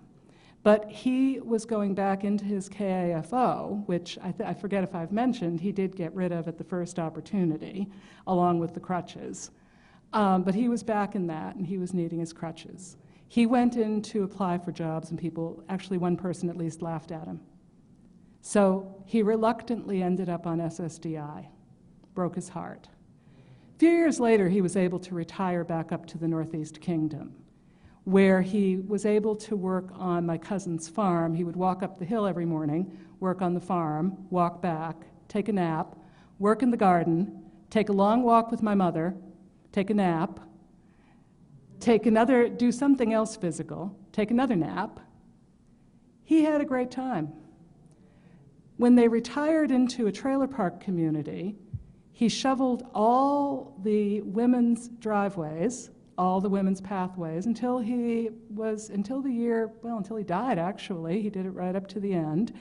But he was going back into his KAFO, which I forget if I've mentioned, he did get rid of at the first opportunity, along with the crutches. But he was back in that, and he was needing his crutches. He went in to apply for jobs, and actually one person at least laughed at him. So he reluctantly ended up on SSDI, broke his heart. A few years later, he was able to retire back up to the Northeast Kingdom, where he was able to work on my cousin's farm. He would walk up the hill every morning, work on the farm, walk back, take a nap, work in the garden, take a long walk with my mother, take a nap, do something else physical, take another nap. He had a great time. When they retired into a trailer park community, he shoveled all the women's driveways, all the women's pathways, until he died, actually. He did it right up to the end.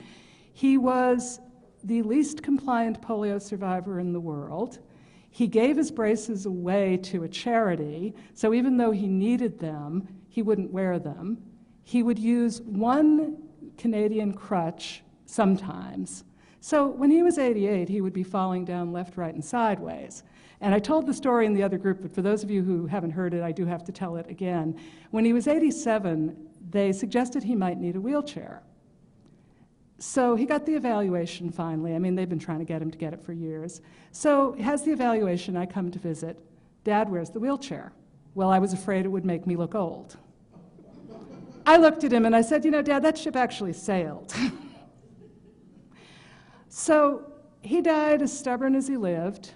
He was the least compliant polio survivor in the world. He gave his braces away to a charity, so even though he needed them, he wouldn't wear them. He would use one Canadian crutch sometimes. So when he was 88, he would be falling down left, right, and sideways. And I told the story in the other group, but for those of you who haven't heard it, I do have to tell it again. When he was 87, they suggested he might need a wheelchair. So he got the evaluation finally. I mean, they've been trying to get him to get it for years. So he has the evaluation, I come to visit. Dad, where's the wheelchair? Well, I was afraid it would make me look old. I looked at him and I said, you know, Dad, that ship actually sailed. So he died as stubborn as he lived.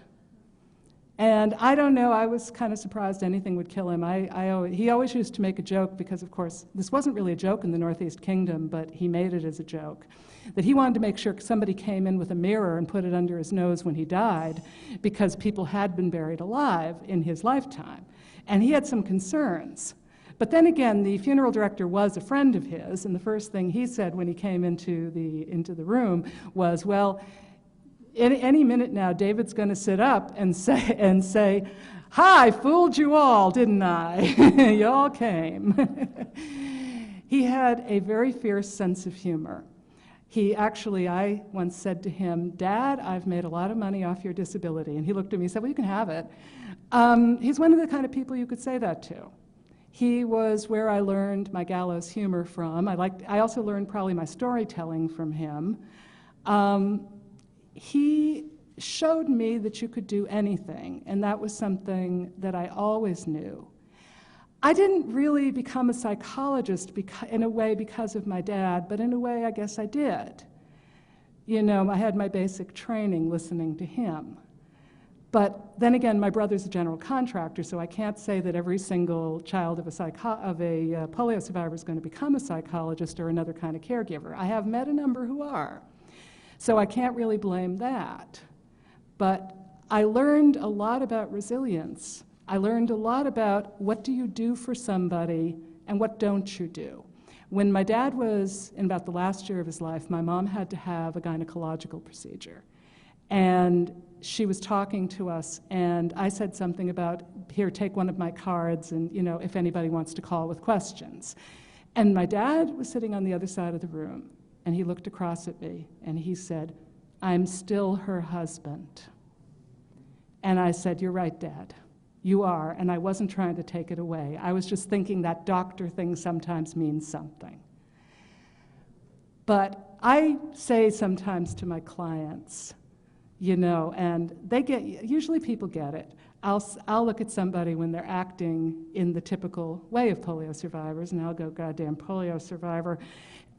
And I don't know, I was kind of surprised anything would kill him. He always used to make a joke, because of course, this wasn't really a joke in the Northeast Kingdom, but he made it as a joke, that he wanted to make sure somebody came in with a mirror and put it under his nose when he died, because people had been buried alive in his lifetime. And he had some concerns. But then again, the funeral director was a friend of his, and the first thing he said when he came into the room was, well, any minute now, David's going to sit up and say, "Hi, fooled you all, didn't I? You all came." He had a very fierce sense of humor. I once said to him, "Dad, I've made a lot of money off your disability." And he looked at me and said, "Well, you can have it." He's one of the kind of people you could say that to. He was where I learned my gallows humor from. I also learned probably my storytelling from him. He showed me that you could do anything, and that was something that I always knew. I didn't really become a psychologist in a way because of my dad, but in a way I guess I did. You know, I had my basic training listening to him. But then again, my brother's a general contractor, so I can't say that every single child of a polio survivor is going to become a psychologist or another kind of caregiver. I have met a number who are. So I can't really blame that. But I learned a lot about resilience. I learned a lot about what do you do for somebody and what don't you do. When my dad was in about the last year of his life, my mom had to have a gynecological procedure. And she was talking to us, and I said something about, here, take one of my cards, and you know, if anybody wants to call with questions. And my dad was sitting on the other side of the room, and he looked across at me, and he said, "I'm still her husband." And I said, "You're right, Dad. You are," and I wasn't trying to take it away. I was just thinking that doctor thing sometimes means something. But I say sometimes to my clients, you know, and usually people get it. I'll look at somebody when they're acting in the typical way of polio survivors, and I'll go, "Goddamn polio survivor."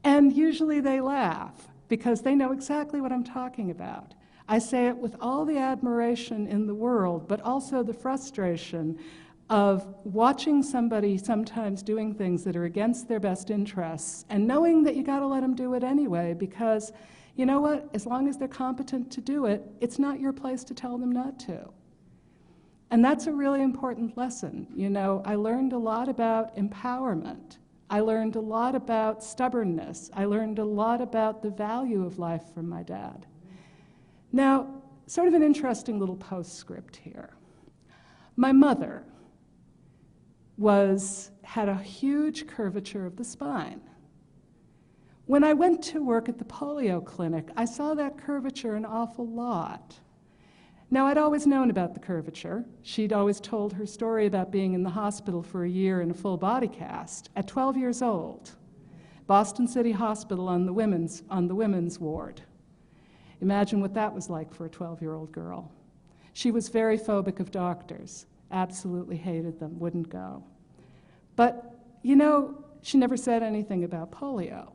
And usually they laugh because they know exactly what I'm talking about. I say it with all the admiration in the world, but also the frustration of watching somebody sometimes doing things that are against their best interests and knowing that you got to let them do it anyway, because you know what? As long as they're competent to do it, it's not your place to tell them not to. And that's a really important lesson. You know, I learned a lot about empowerment. I learned a lot about stubbornness. I learned a lot about the value of life from my dad. Now, sort of an interesting little postscript here. My mother had a huge curvature of the spine. When I went to work at the polio clinic, I saw that curvature an awful lot. Now, I'd always known about the curvature. She'd always told her story about being in the hospital for a year in a full body cast at 12 years old. Boston City Hospital on the women's ward. Imagine what that was like for a 12-year-old girl. She was very phobic of doctors, absolutely hated them, wouldn't go. But, you know, she never said anything about polio.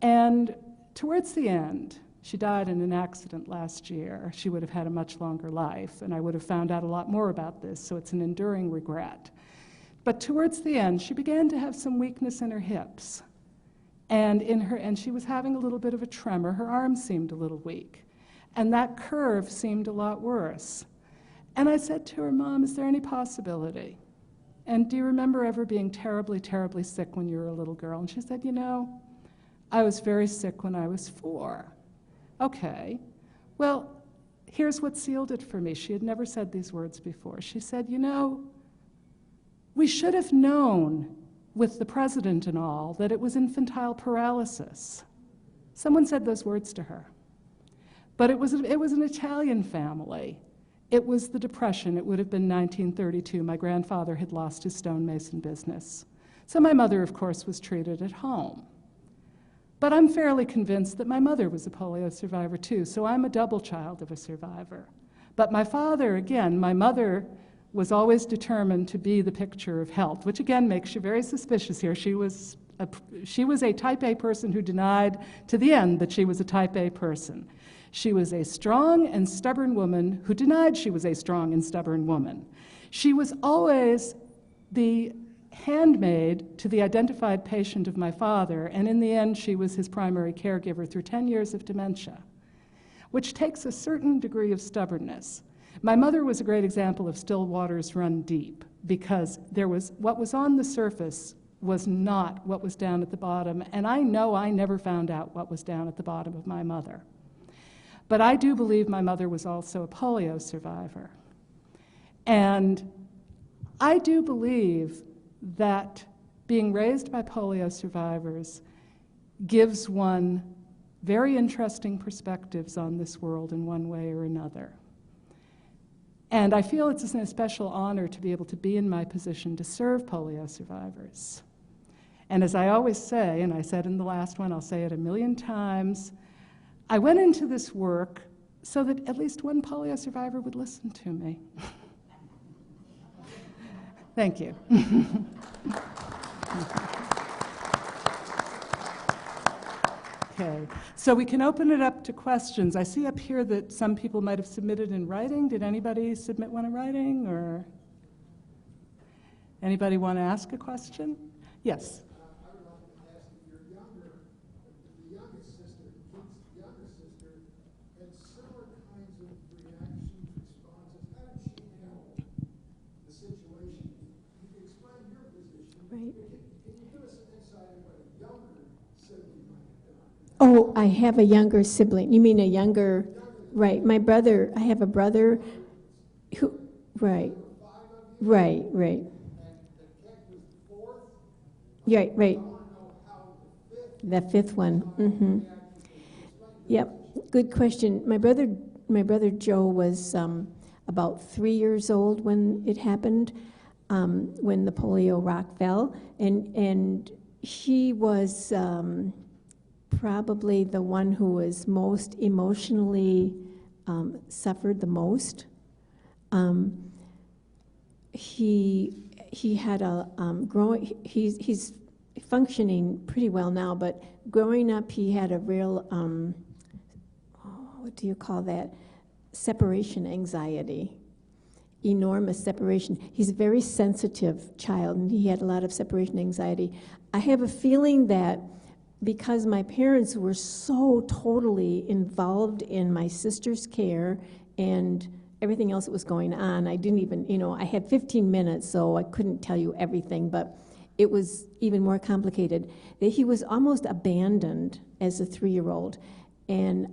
And towards the end, she died in an accident last year. She would have had a much longer life, and I would have found out a lot more about this, so it's an enduring regret. But towards the end, she began to have some weakness in her hips. And she was having a little bit of a tremor. Her arms seemed a little weak. And that curve seemed a lot worse. And I said to her, Mom, is there any possibility? And do you remember ever being terribly, terribly sick when you were a little girl? And she said, you know, I was very sick when I was 4. Okay, well, here's what sealed it for me. She had never said these words before. She said, you know, we should have known with the president and all that it was infantile paralysis. Someone said those words to her. But it was an Italian family. It was the Depression. It would have been 1932. My grandfather had lost his stonemason business. So my mother, of course, was treated at home. But I'm fairly convinced that my mother was a polio survivor too, so I'm a double child of a survivor. But my father, again, my mother was always determined to be the picture of health, which again makes you very suspicious here. She was a type A person who denied to the end that she was a type A person. She was a strong and stubborn woman who denied she was a strong and stubborn woman. She was always the handmaid to the identified patient of my father, and in the end she was his primary caregiver through 10 years of dementia, which takes a certain degree of stubbornness. My mother was a great example of still waters run deep, because what was on the surface was not what was down at the bottom, and I know I never found out what was down at the bottom of my mother. But I do believe my mother was also a polio survivor. And I do believe that being raised by polio survivors gives one very interesting perspectives on this world in one way or another. And I feel it's a special honor to be able to be in my position to serve polio survivors. And as I always say, and I said in the last one, I'll say it 1,000,000 times, I went into this work so that at least one polio survivor would listen to me. Thank you. Okay, so we can open it up to questions. I see up here that some people might have submitted in writing. Did anybody submit one in writing, or anybody want to ask a question? Yes. I would like to ask if your the youngest sister, Keith's younger sister, had similar kinds of reactions, responses. How did she handle the situation? You can explain your position. Right. Can you give us an insight into what a younger sibling might have done? Oh, I have a younger sibling. You mean a younger, right, my brother, I have a brother who, right, right. Right, right. The fifth one, mm-hmm. Yep, good question. My brother Joe was about 3 years old when it happened, when the polio rock fell, and he was probably the one who was most emotionally suffered the most. He had a he's functioning pretty well now, but growing up he had a real what do you call that, separation anxiety, enormous separation. He's a very sensitive child, and he had a lot of separation anxiety. I have a feeling that because my parents were so totally involved in my sister's care and everything else that was going on, I didn't even, I had 15 minutes, so I couldn't tell you everything, but it was even more complicated. That he was almost abandoned as a 3-year-old. And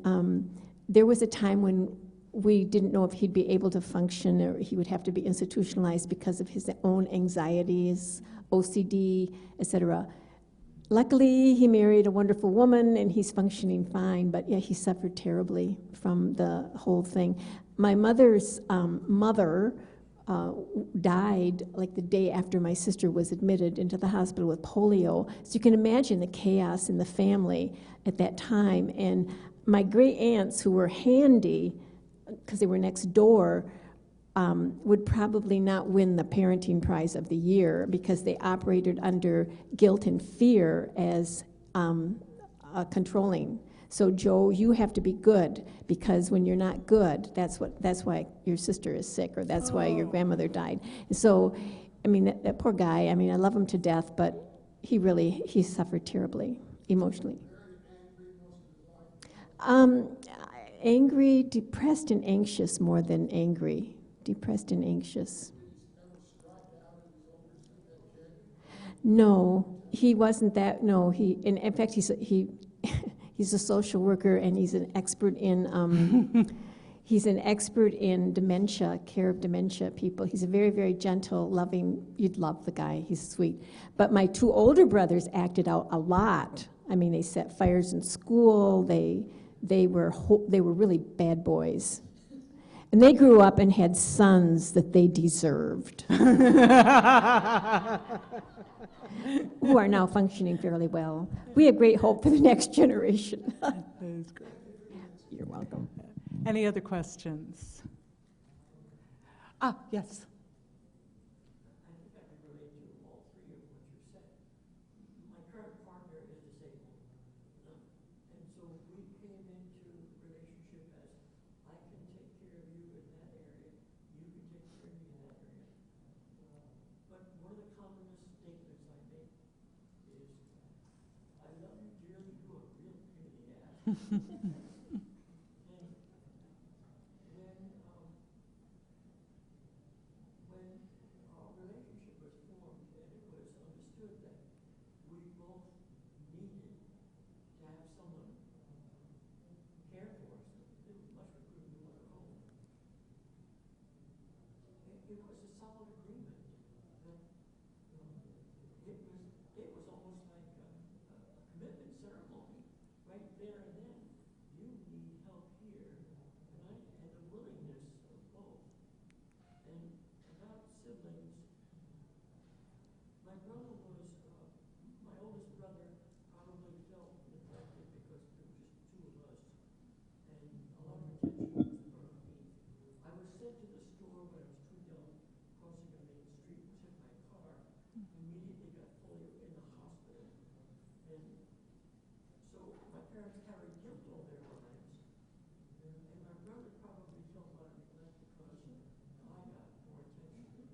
there was a time when we didn't know if he'd be able to function, or he would have to be institutionalized because of his own anxieties, OCD, etc. Luckily, he married a wonderful woman, and he's functioning fine, but yeah, he suffered terribly from the whole thing. My mother's mother died like the day after my sister was admitted into the hospital with polio. So you can imagine the chaos in the family at that time. And my great aunts, who were handy, because they were next door, would probably not win the parenting prize of the year because they operated under guilt and fear as controlling. So Joe, you have to be good, because when you're not good, that's why your sister is sick, or that's why your grandmother died. So, I mean, that poor guy, I mean, I love him to death, but he suffered terribly, emotionally. Angry, depressed, and anxious more than angry. Depressed and anxious. No, he wasn't that. No, in fact, he's a social worker, and he's an expert in dementia, care of dementia people. He's a very, very gentle, loving. You'd love the guy. He's sweet. But my two older brothers acted out a lot. I mean, they set fires in school. They were really bad boys. And they grew up and had sons that they deserved, who are now functioning fairly well. We have great hope for the next generation. That is great. You're welcome. Any other questions? Yes. I think I can relate to all three of what you said. My current partner is disabled, and so we came into the relationship as, I can take care of you in that area, you can take care of me in that area. But one of the commonest statements I make is, I love you dearly, you're a real pain in the ass. It was a solid agreement that it was almost like a commitment ceremony right there and then. You need help here, and I had the willingness of both. And about siblings, my brother was, my oldest brother probably felt neglected because there were just two of us, and a lot of attention was put on me. I was sent to the store when I was too young, crossing a main street, was hit by a car, immediately got polio in the hospital. And so my parents carried guilt all their lives. And my brother probably felt a lot of neglect because I got more attention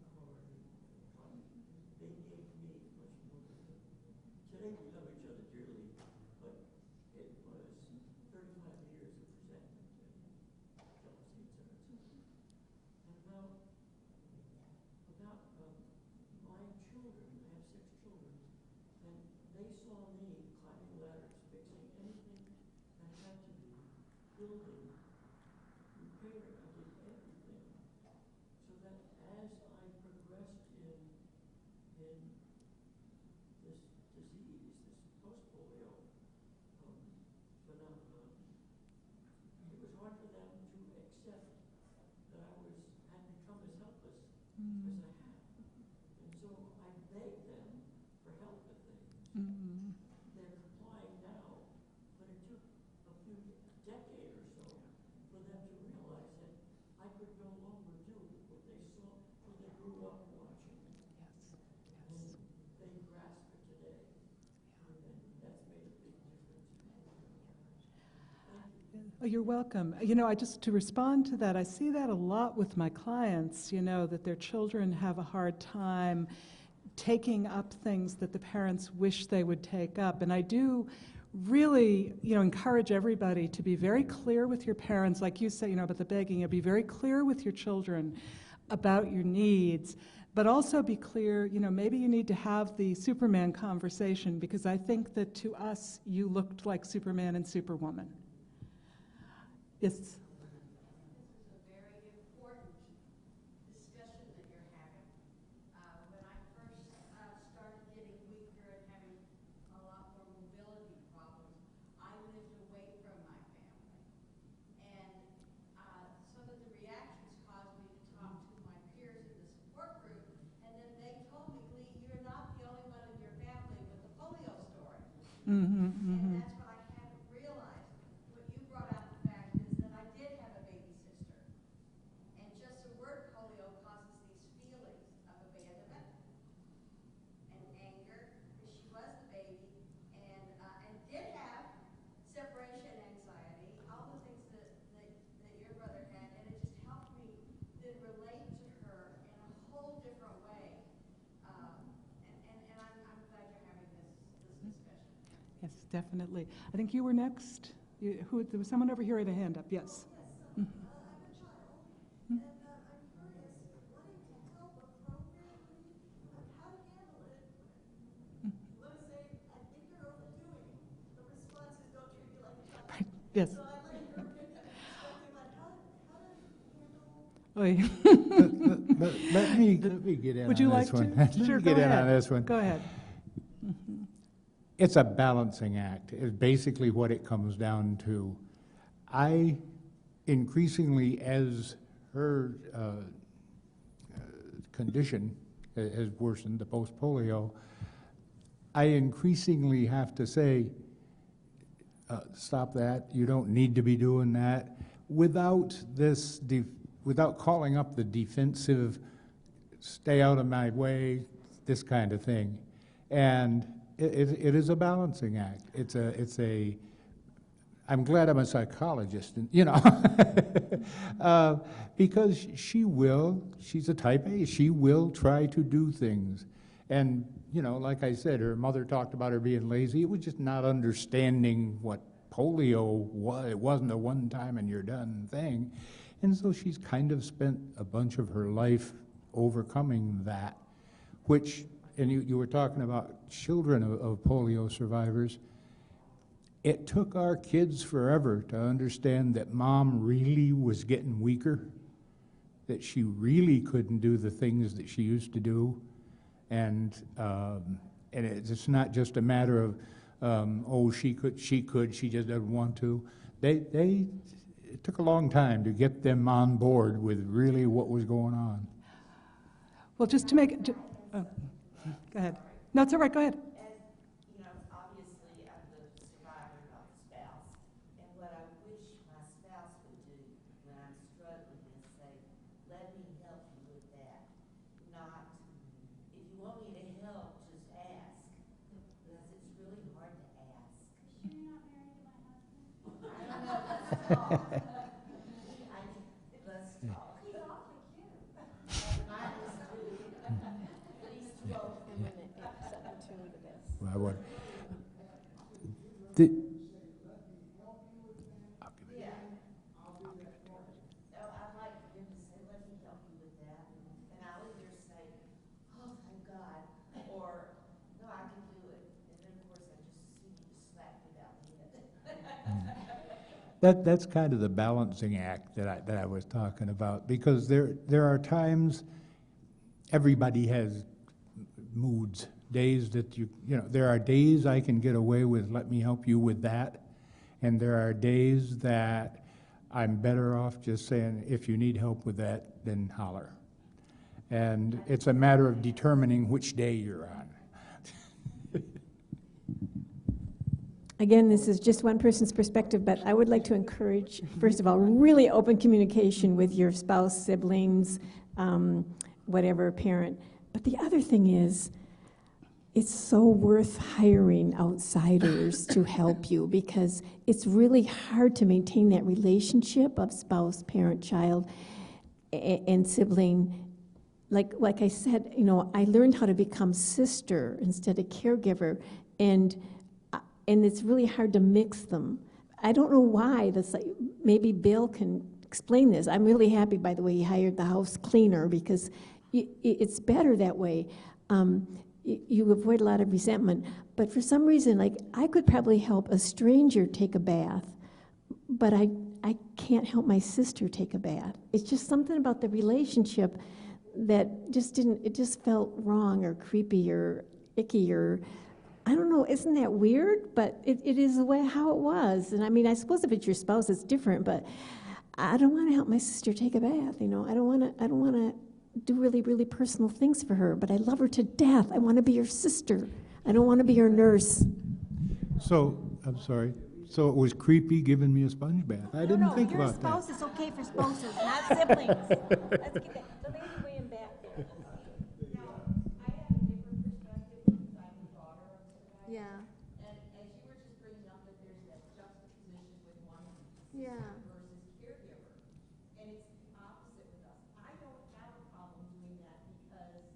because they gave me much more. Today we love each other dearly, but it was 35 years of resentment and jealousy, etc. And about my children, I have 6 children, and they saw me climbing ladders, fixing anything that had to be, building, repairing, I did everything. So that as I progressed in this disease, this post-polio phenomenon, it was hard for them to accept that I had become as helpless as I had. And so I begged them for help with things. They're complying now, but it took a decade or so for them to realize that I could no longer do what they saw, what they grew up watching. And they grasp it today. And that's made a big difference. Oh, you're welcome. You know, to respond to that, I see that a lot with my clients, you know, that their children have a hard time taking up things that the parents wish they would take up. And I do really, you know, encourage everybody to be very clear with your parents, like you say, you know, about the begging, be very clear with your children about your needs, but also be clear, you know, maybe you need to have the Superman conversation, because I think that to us, you looked like Superman and Superwoman. Yes. This is a very important discussion that you're having. When I first started getting weaker and having a lot more mobility problems, I lived away from my family. And some of the reactions caused me to talk to my peers in the support group, and then they told me, Lee, you're not the only one in your family with the polio story. And that's what I hadn't realized. What you brought out the fact is that I did have a baby definitely. I think you were next. There was someone over here with a hand up. Yes. I'm a child, and I'm curious, wanting to help appropriately, how to handle it. Let us say, I think you're overdoing it. The response is, don't treat me like a child. Right. Yes. So I'd like your opinion and perspective on how to handle. Oy. Let me get in Would on you this like one. to? Let Sure, me go get in ahead. on this one. Go ahead. It's a balancing act, is basically what it comes down to. I increasingly, as her condition has worsened, the post-polio, I increasingly have to say, stop that, you don't need to be doing that, without calling up the defensive, stay out of my way, this kind of thing. And it is a balancing act. I'm glad I'm a psychologist, because she's a type A, she will try to do things. And, like I said, her mother talked about her being lazy. It was just not understanding what polio was. It wasn't a one-time and you're done thing. And so she's kind of spent a bunch of her life overcoming that, which, and you were talking about children of polio survivors. It took our kids forever to understand that mom really was getting weaker, that she really couldn't do the things that she used to do. And it's not just a matter of, she just doesn't want to. It took a long time to get them on board with really what was going on. Well, just to make it, go ahead. No, it's all right, go ahead. Obviously I'm the survivor, not the spouse. And what I wish my spouse would do when I'm struggling is say, let me help you with that. Not, if you want me to help, just ask. Because it's really hard to ask. You're not married to my husband? I don't know, let's talk. Let's talk. He's awfully cute. Mine is too. He's 12. Well, I'll give it. Yeah. So I'd like him to say, let me help you with that. And I'll either say, oh, thank God, or, no, I can do it. And then, of course, I just see you just slap me about the head. That's kind of the balancing act that I was talking about, because there are times everybody has moods, days that there are days I can get away with, let me help you with that, and there are days that I'm better off just saying, if you need help with that, then holler. And it's a matter of determining which day you're on. Again, this is just one person's perspective, but I would like to encourage, first of all, really open communication with your spouse, siblings, whatever parent. But the other thing is, it's so worth hiring outsiders to help you, because it's really hard to maintain that relationship of spouse, parent, child, and sibling. Like I said, I learned how to become sister instead of caregiver, and it's really hard to mix them. I don't know why. Maybe Bill can explain this. I'm really happy, by the way, he hired the house cleaner, because it's better that way. You avoid a lot of resentment. But for some reason, I could probably help a stranger take a bath, but I can't help my sister take a bath. It's just something about the relationship that just felt wrong or creepy or icky, or I don't know, isn't that weird? But it is the way how it was. And I suppose if it's your spouse, it's different, but I don't want to help my sister take a bath, I don't want to do really, really personal things for her, but I love her to death. I want to be her sister. I don't want to be her nurse. So, I'm sorry. So it was creepy giving me a sponge bath. I didn't think about that. Your spouse is okay for spouses, not siblings. Let's get that. The lady way in back there. I have a different perspective because I'm the daughter of somebody. Yeah. And as you were just bringing up that there's that juxtaposition with one Yeah. versus caregiver. And it's the opposite with us. I don't have a problem doing that because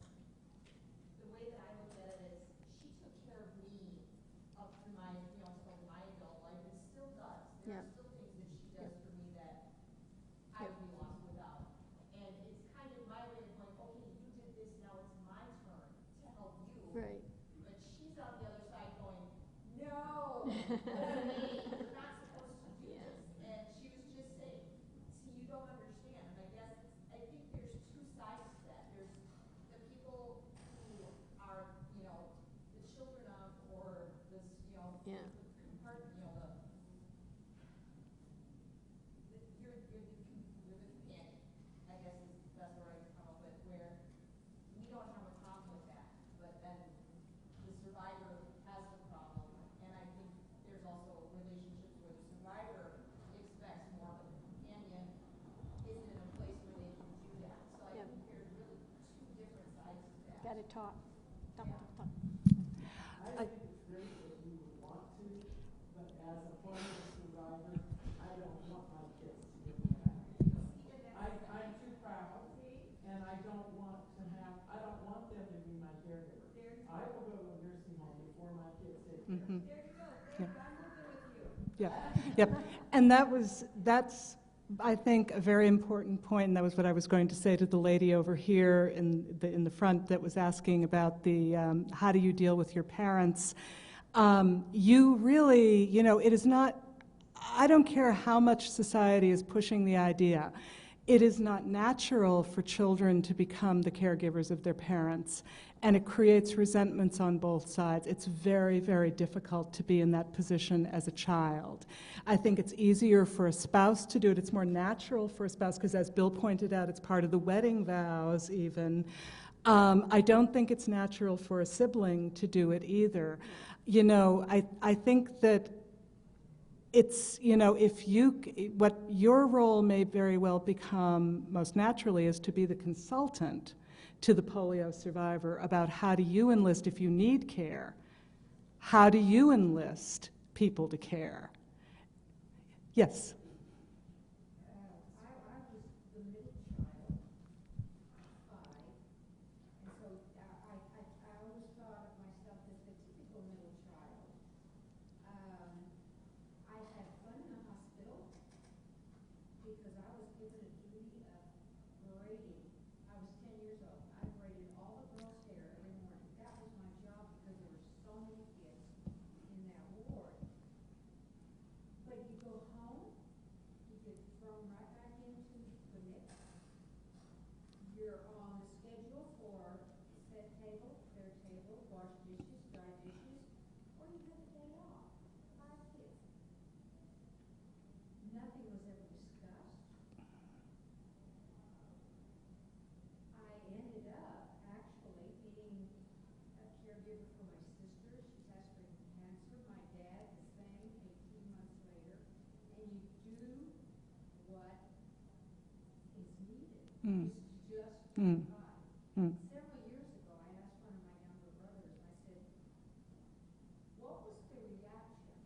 the way that I look at it is she took care of me up to my, You're not supposed to do Yeah. this. And she was just saying, see, you don't understand. And I guess I think there's two sides to that. There's the people who are, the children of, or this, Yeah. part, you're the companion, I guess is the best word I can come up with, where we don't have a problem with that, but then the survivor has the problem, and I think there's also relationships where the survivor expects more, but the companion isn't in a place where they can do that. So I Yep. think there's really two different sides to that. Got to talk. Talk, Yeah. talk, talk. I think it's great that you would want to, but as a former survivor, I don't want my kids to get that. I'm too proud, and I don't want them to be my caregiver. I will go to a nursing home before my kids take care. Mhm. There you go. I'm moving with you. Yeah, yep. And that's, I think, a very important point, and that was what I was going to say to the lady over here in the front that was asking about the how do you deal with your parents. You really, it is not, I don't care how much society is pushing the idea. It is not natural for children to become the caregivers of their parents, and it creates resentments on both sides. It's very, very difficult to be in that position as a child. I think it's easier for a spouse to do it. It's more natural for a spouse because, as Bill pointed out, it's part of the wedding vows even. I don't think it's natural for a sibling to do it either. I think that it's, what your role may very well become most naturally is to be the consultant to the polio survivor about how do you enlist if you need care. How do you enlist people to care? Yes? I was the middle child, 5, and so I always thought of myself as the typical middle child. I had fun in the hospital because I was given a duty of braiding. I was 10 years old. I braided all the girls' hair every morning. That was my job because there were so many kids in that ward. But you go home, you get thrown right back into the mix. You're on the schedule for set table, clear table, wash dishes, dry dishes, or you have a day off. 5 kids. Nothing was ever discussed. I ended up actually being a caregiver for my sister. She passed away from cancer. My dad, the same, 18 months later. And you do what is needed. Mm. It's just Mm. fine. Mm. Several years ago, I asked one of my younger brothers, I said, what was the reaction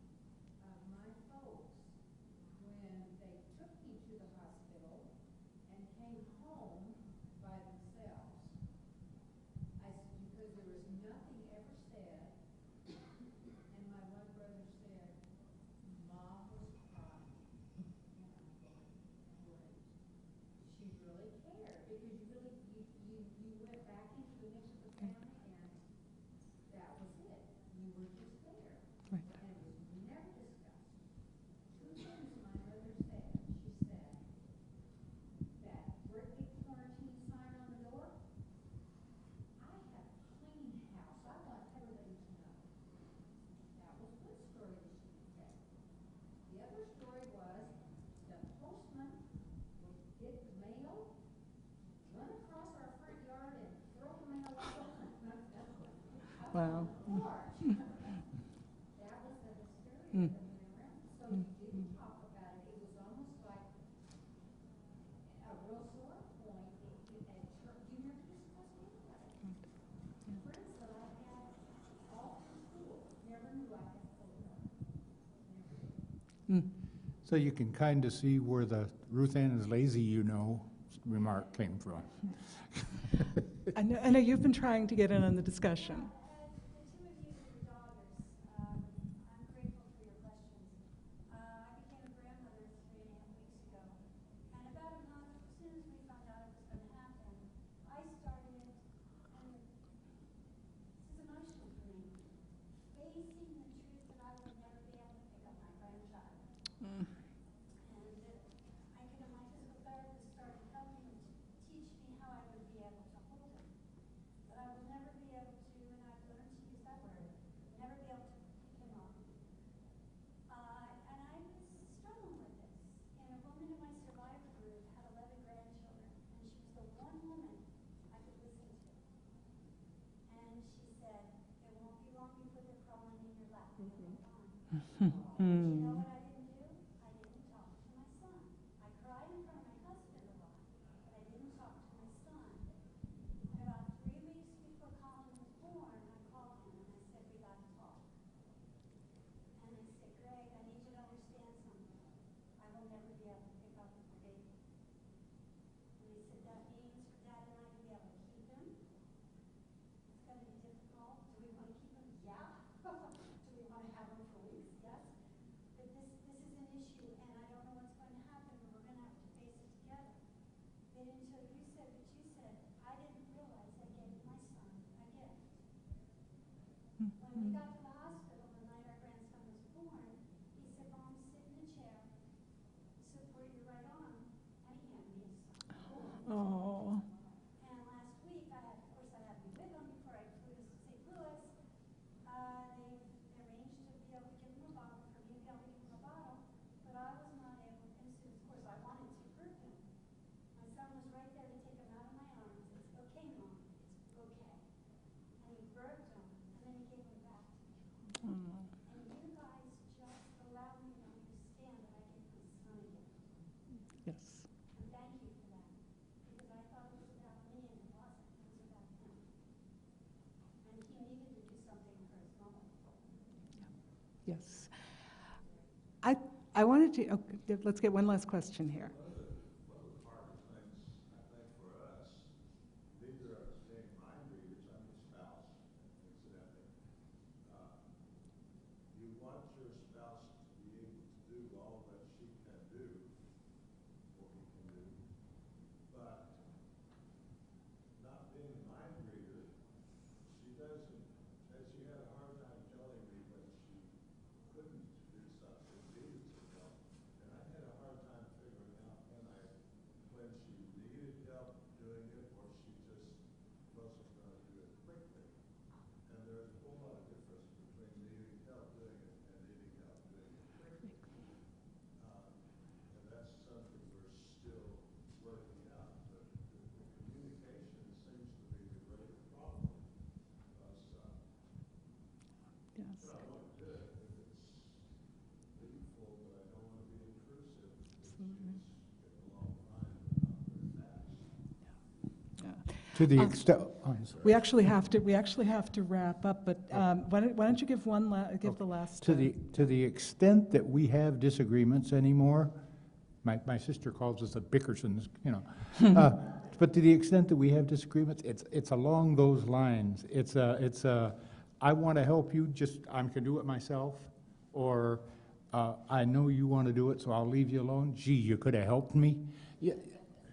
of my folks when they took me to the hospital and came home by themselves? I said, because there was nothing ever said, and my one brother said, Mom was crying. And I'm going, great. She really cared, because you went back into the mix of the family, and that was it. You were just there. Right. And it was never discussed. 2 things my mother said. She said, that great big quarantine sign on the door, I have a clean house. I want everybody to know. That was one story that she could tell. The other story was the postman would get the mail, run across our front yard and throw the mail out on the Wow. porch. That was the hysteria Mm. that went around. So you didn't talk about it. It was almost like a real sore point. You never discussed any of it. Friends that I had all through school never knew I had polio. Never did. Mm. So you can kind of see where the Ruth Ann is lazy, remark came from. I know you've been trying to get in on the discussion. The two of you with your daughters, I'm grateful for your questions. I became a grandmother 3.5 weeks ago, and about a month, as soon as we found out it was going to happen, I started, and this is emotional for me, facing the truth that I would never be able to You know what I didn't do? I didn't talk to my son. I cried in front of my husband a lot, but I didn't talk to my son. And about 3 weeks before Colin was born, I called him and I said, we got to talk. And I said, Greg, I need you to understand something. I will never be able to pick up my baby. And he said, that means for Dad and I to be able to keep him? It's going to be difficult. Do we want to keep him? Yeah. Do we want to have him for weeks? Yes. But this is an issue, and I don't know what's going to happen, and we're going to have to face it together. But until you said what you said, I didn't realize I gave my son a gift. When we got to the hospital the night our grandson was born, he said, Mom, sit in the chair, support your right arm, and he handed me his son. Oh. And last week, I had to be with him before I flew to St. Louis. They arranged to be able to give him a bottle, for me to be able to give him a bottle, but I was not able to, of course, I wanted to hurt him. My son was right there to take him out of my arms. It's okay, Mom, it's okay. And he burped him, and then he gave him back to me. And you guys just allowed me to understand that I gave my son a gift. Yes. And thank you for that, because I thought it was about me, and it wasn't. It was about him. And he needed to do something for his mother. Yes. I wanted to, let's get one last question here. One of the hardest things, I think, for us, neither of us being mind readers, I'm a spouse, incidentally. You want your spouse to be able to do all that she can do, or he can do, but not being a mind reader, she doesn't, she had a hard time telling me when she couldn't do something, needed some help. And I had a hard time figuring out when she needed help doing it or she just wasn't going to do it quickly. And there's a whole lot of difference between needing help doing it and needing help doing it quickly. And that's something we're still working out. But the communication seems to be the greater problem. Because Yes. I want to do it if it's meaningful, but I don't want to be intrusive. Absolutely. Getting along fine, but not very fast. Yeah. To the extent, oh, I'm sorry. We actually have to wrap up, but why don't you give the last. To the extent that we have disagreements anymore, my sister calls us the Bickersons, you know. But to the extent that we have disagreements, it's along those lines. It's I want to help you, just I can do it myself, or I know you want to do it, so I'll leave you alone. Gee, you could have helped me. Yeah,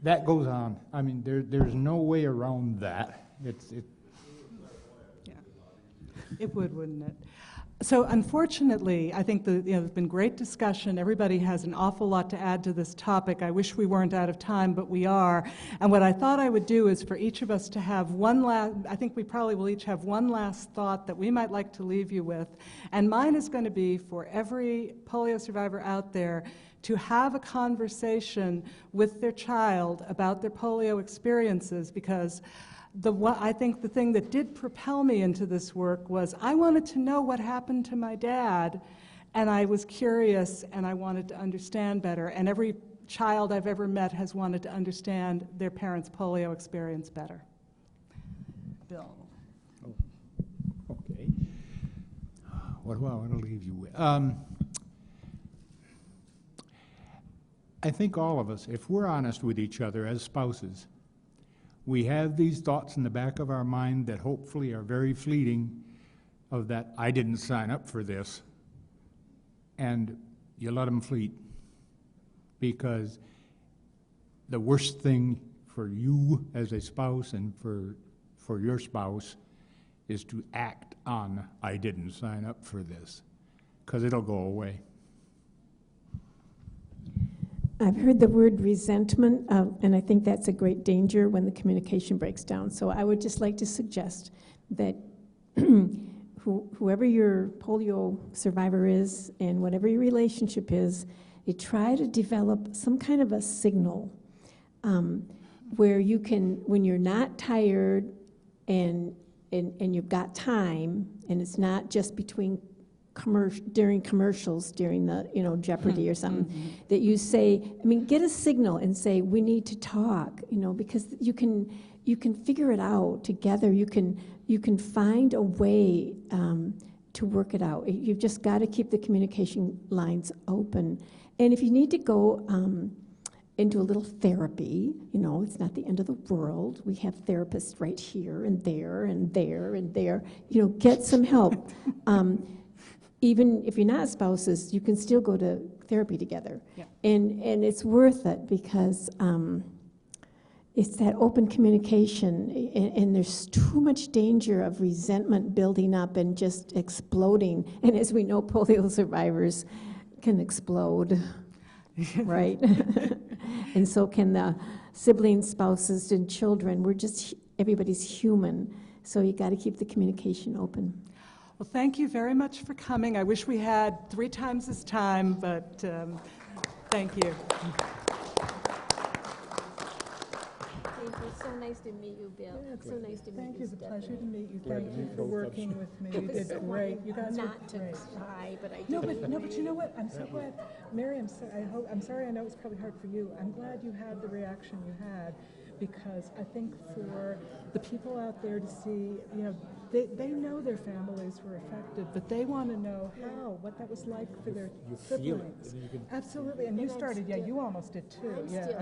that goes on. I mean, there's no way around that. Yeah. It would, wouldn't it? So unfortunately, I think there's been great discussion. Everybody has an awful lot to add to this topic. I wish we weren't out of time, but we are. And what I thought I would do is for each of us to have I think we probably will each have one last thought that we might like to leave you with. And mine is going to be for every polio survivor out there to have a conversation with their child about their polio experiences, because I think the thing that did propel me into this work was I wanted to know what happened to my dad, and I was curious and I wanted to understand better. And every child I've ever met has wanted to understand their parents' polio experience better. Bill. Okay. What do I want to leave you with? I think all of us, if we're honest with each other as spouses, we have these thoughts in the back of our mind that hopefully are very fleeting, of that I didn't sign up for this, and you let them fleet, because the worst thing for you as a spouse and for your spouse is to act on I didn't sign up for this, because it'll go away. I've heard the word resentment, and I think that's a great danger when the communication breaks down. So I would just like to suggest that whoever your polio survivor is and whatever your relationship is, you try to develop some kind of a signal where you can, when you're not tired and you've got time, and it's not just between during commercials, during the, Jeopardy or something, that you say, get a signal and say, we need to talk, because you can figure it out together. You can find a way to work it out. You've just got to keep the communication lines open. And if you need to go into a little therapy, it's not the end of the world. We have therapists right here and there and there and there. Get some help. Even if you're not spouses, you can still go to therapy together. Yeah. And it's worth it because it's that open communication, and there's too much danger of resentment building up and just exploding. And as we know, polio survivors can explode, right? And so can the siblings, spouses, and children. Everybody's human, so you got to keep the communication open. Well, thank you very much for coming. I wish we had 3 times this time, but thank you. Thank you. So nice to meet you, Bill. It's so nice to meet Thank you, you. It's a Stephanie. pleasure to meet you. Thank you for working with me. You did great. You guys were Not to great. cry, but I did. No, but you know what? I'm so glad, Mary. I'm sorry. I know it's probably hard for you. I'm glad you had the reaction you had, because I think for the people out there to see, they know their families were affected, but they want to know what that was like for their siblings. Absolutely. And you started. Yeah, you almost did too. I'm Yeah. still-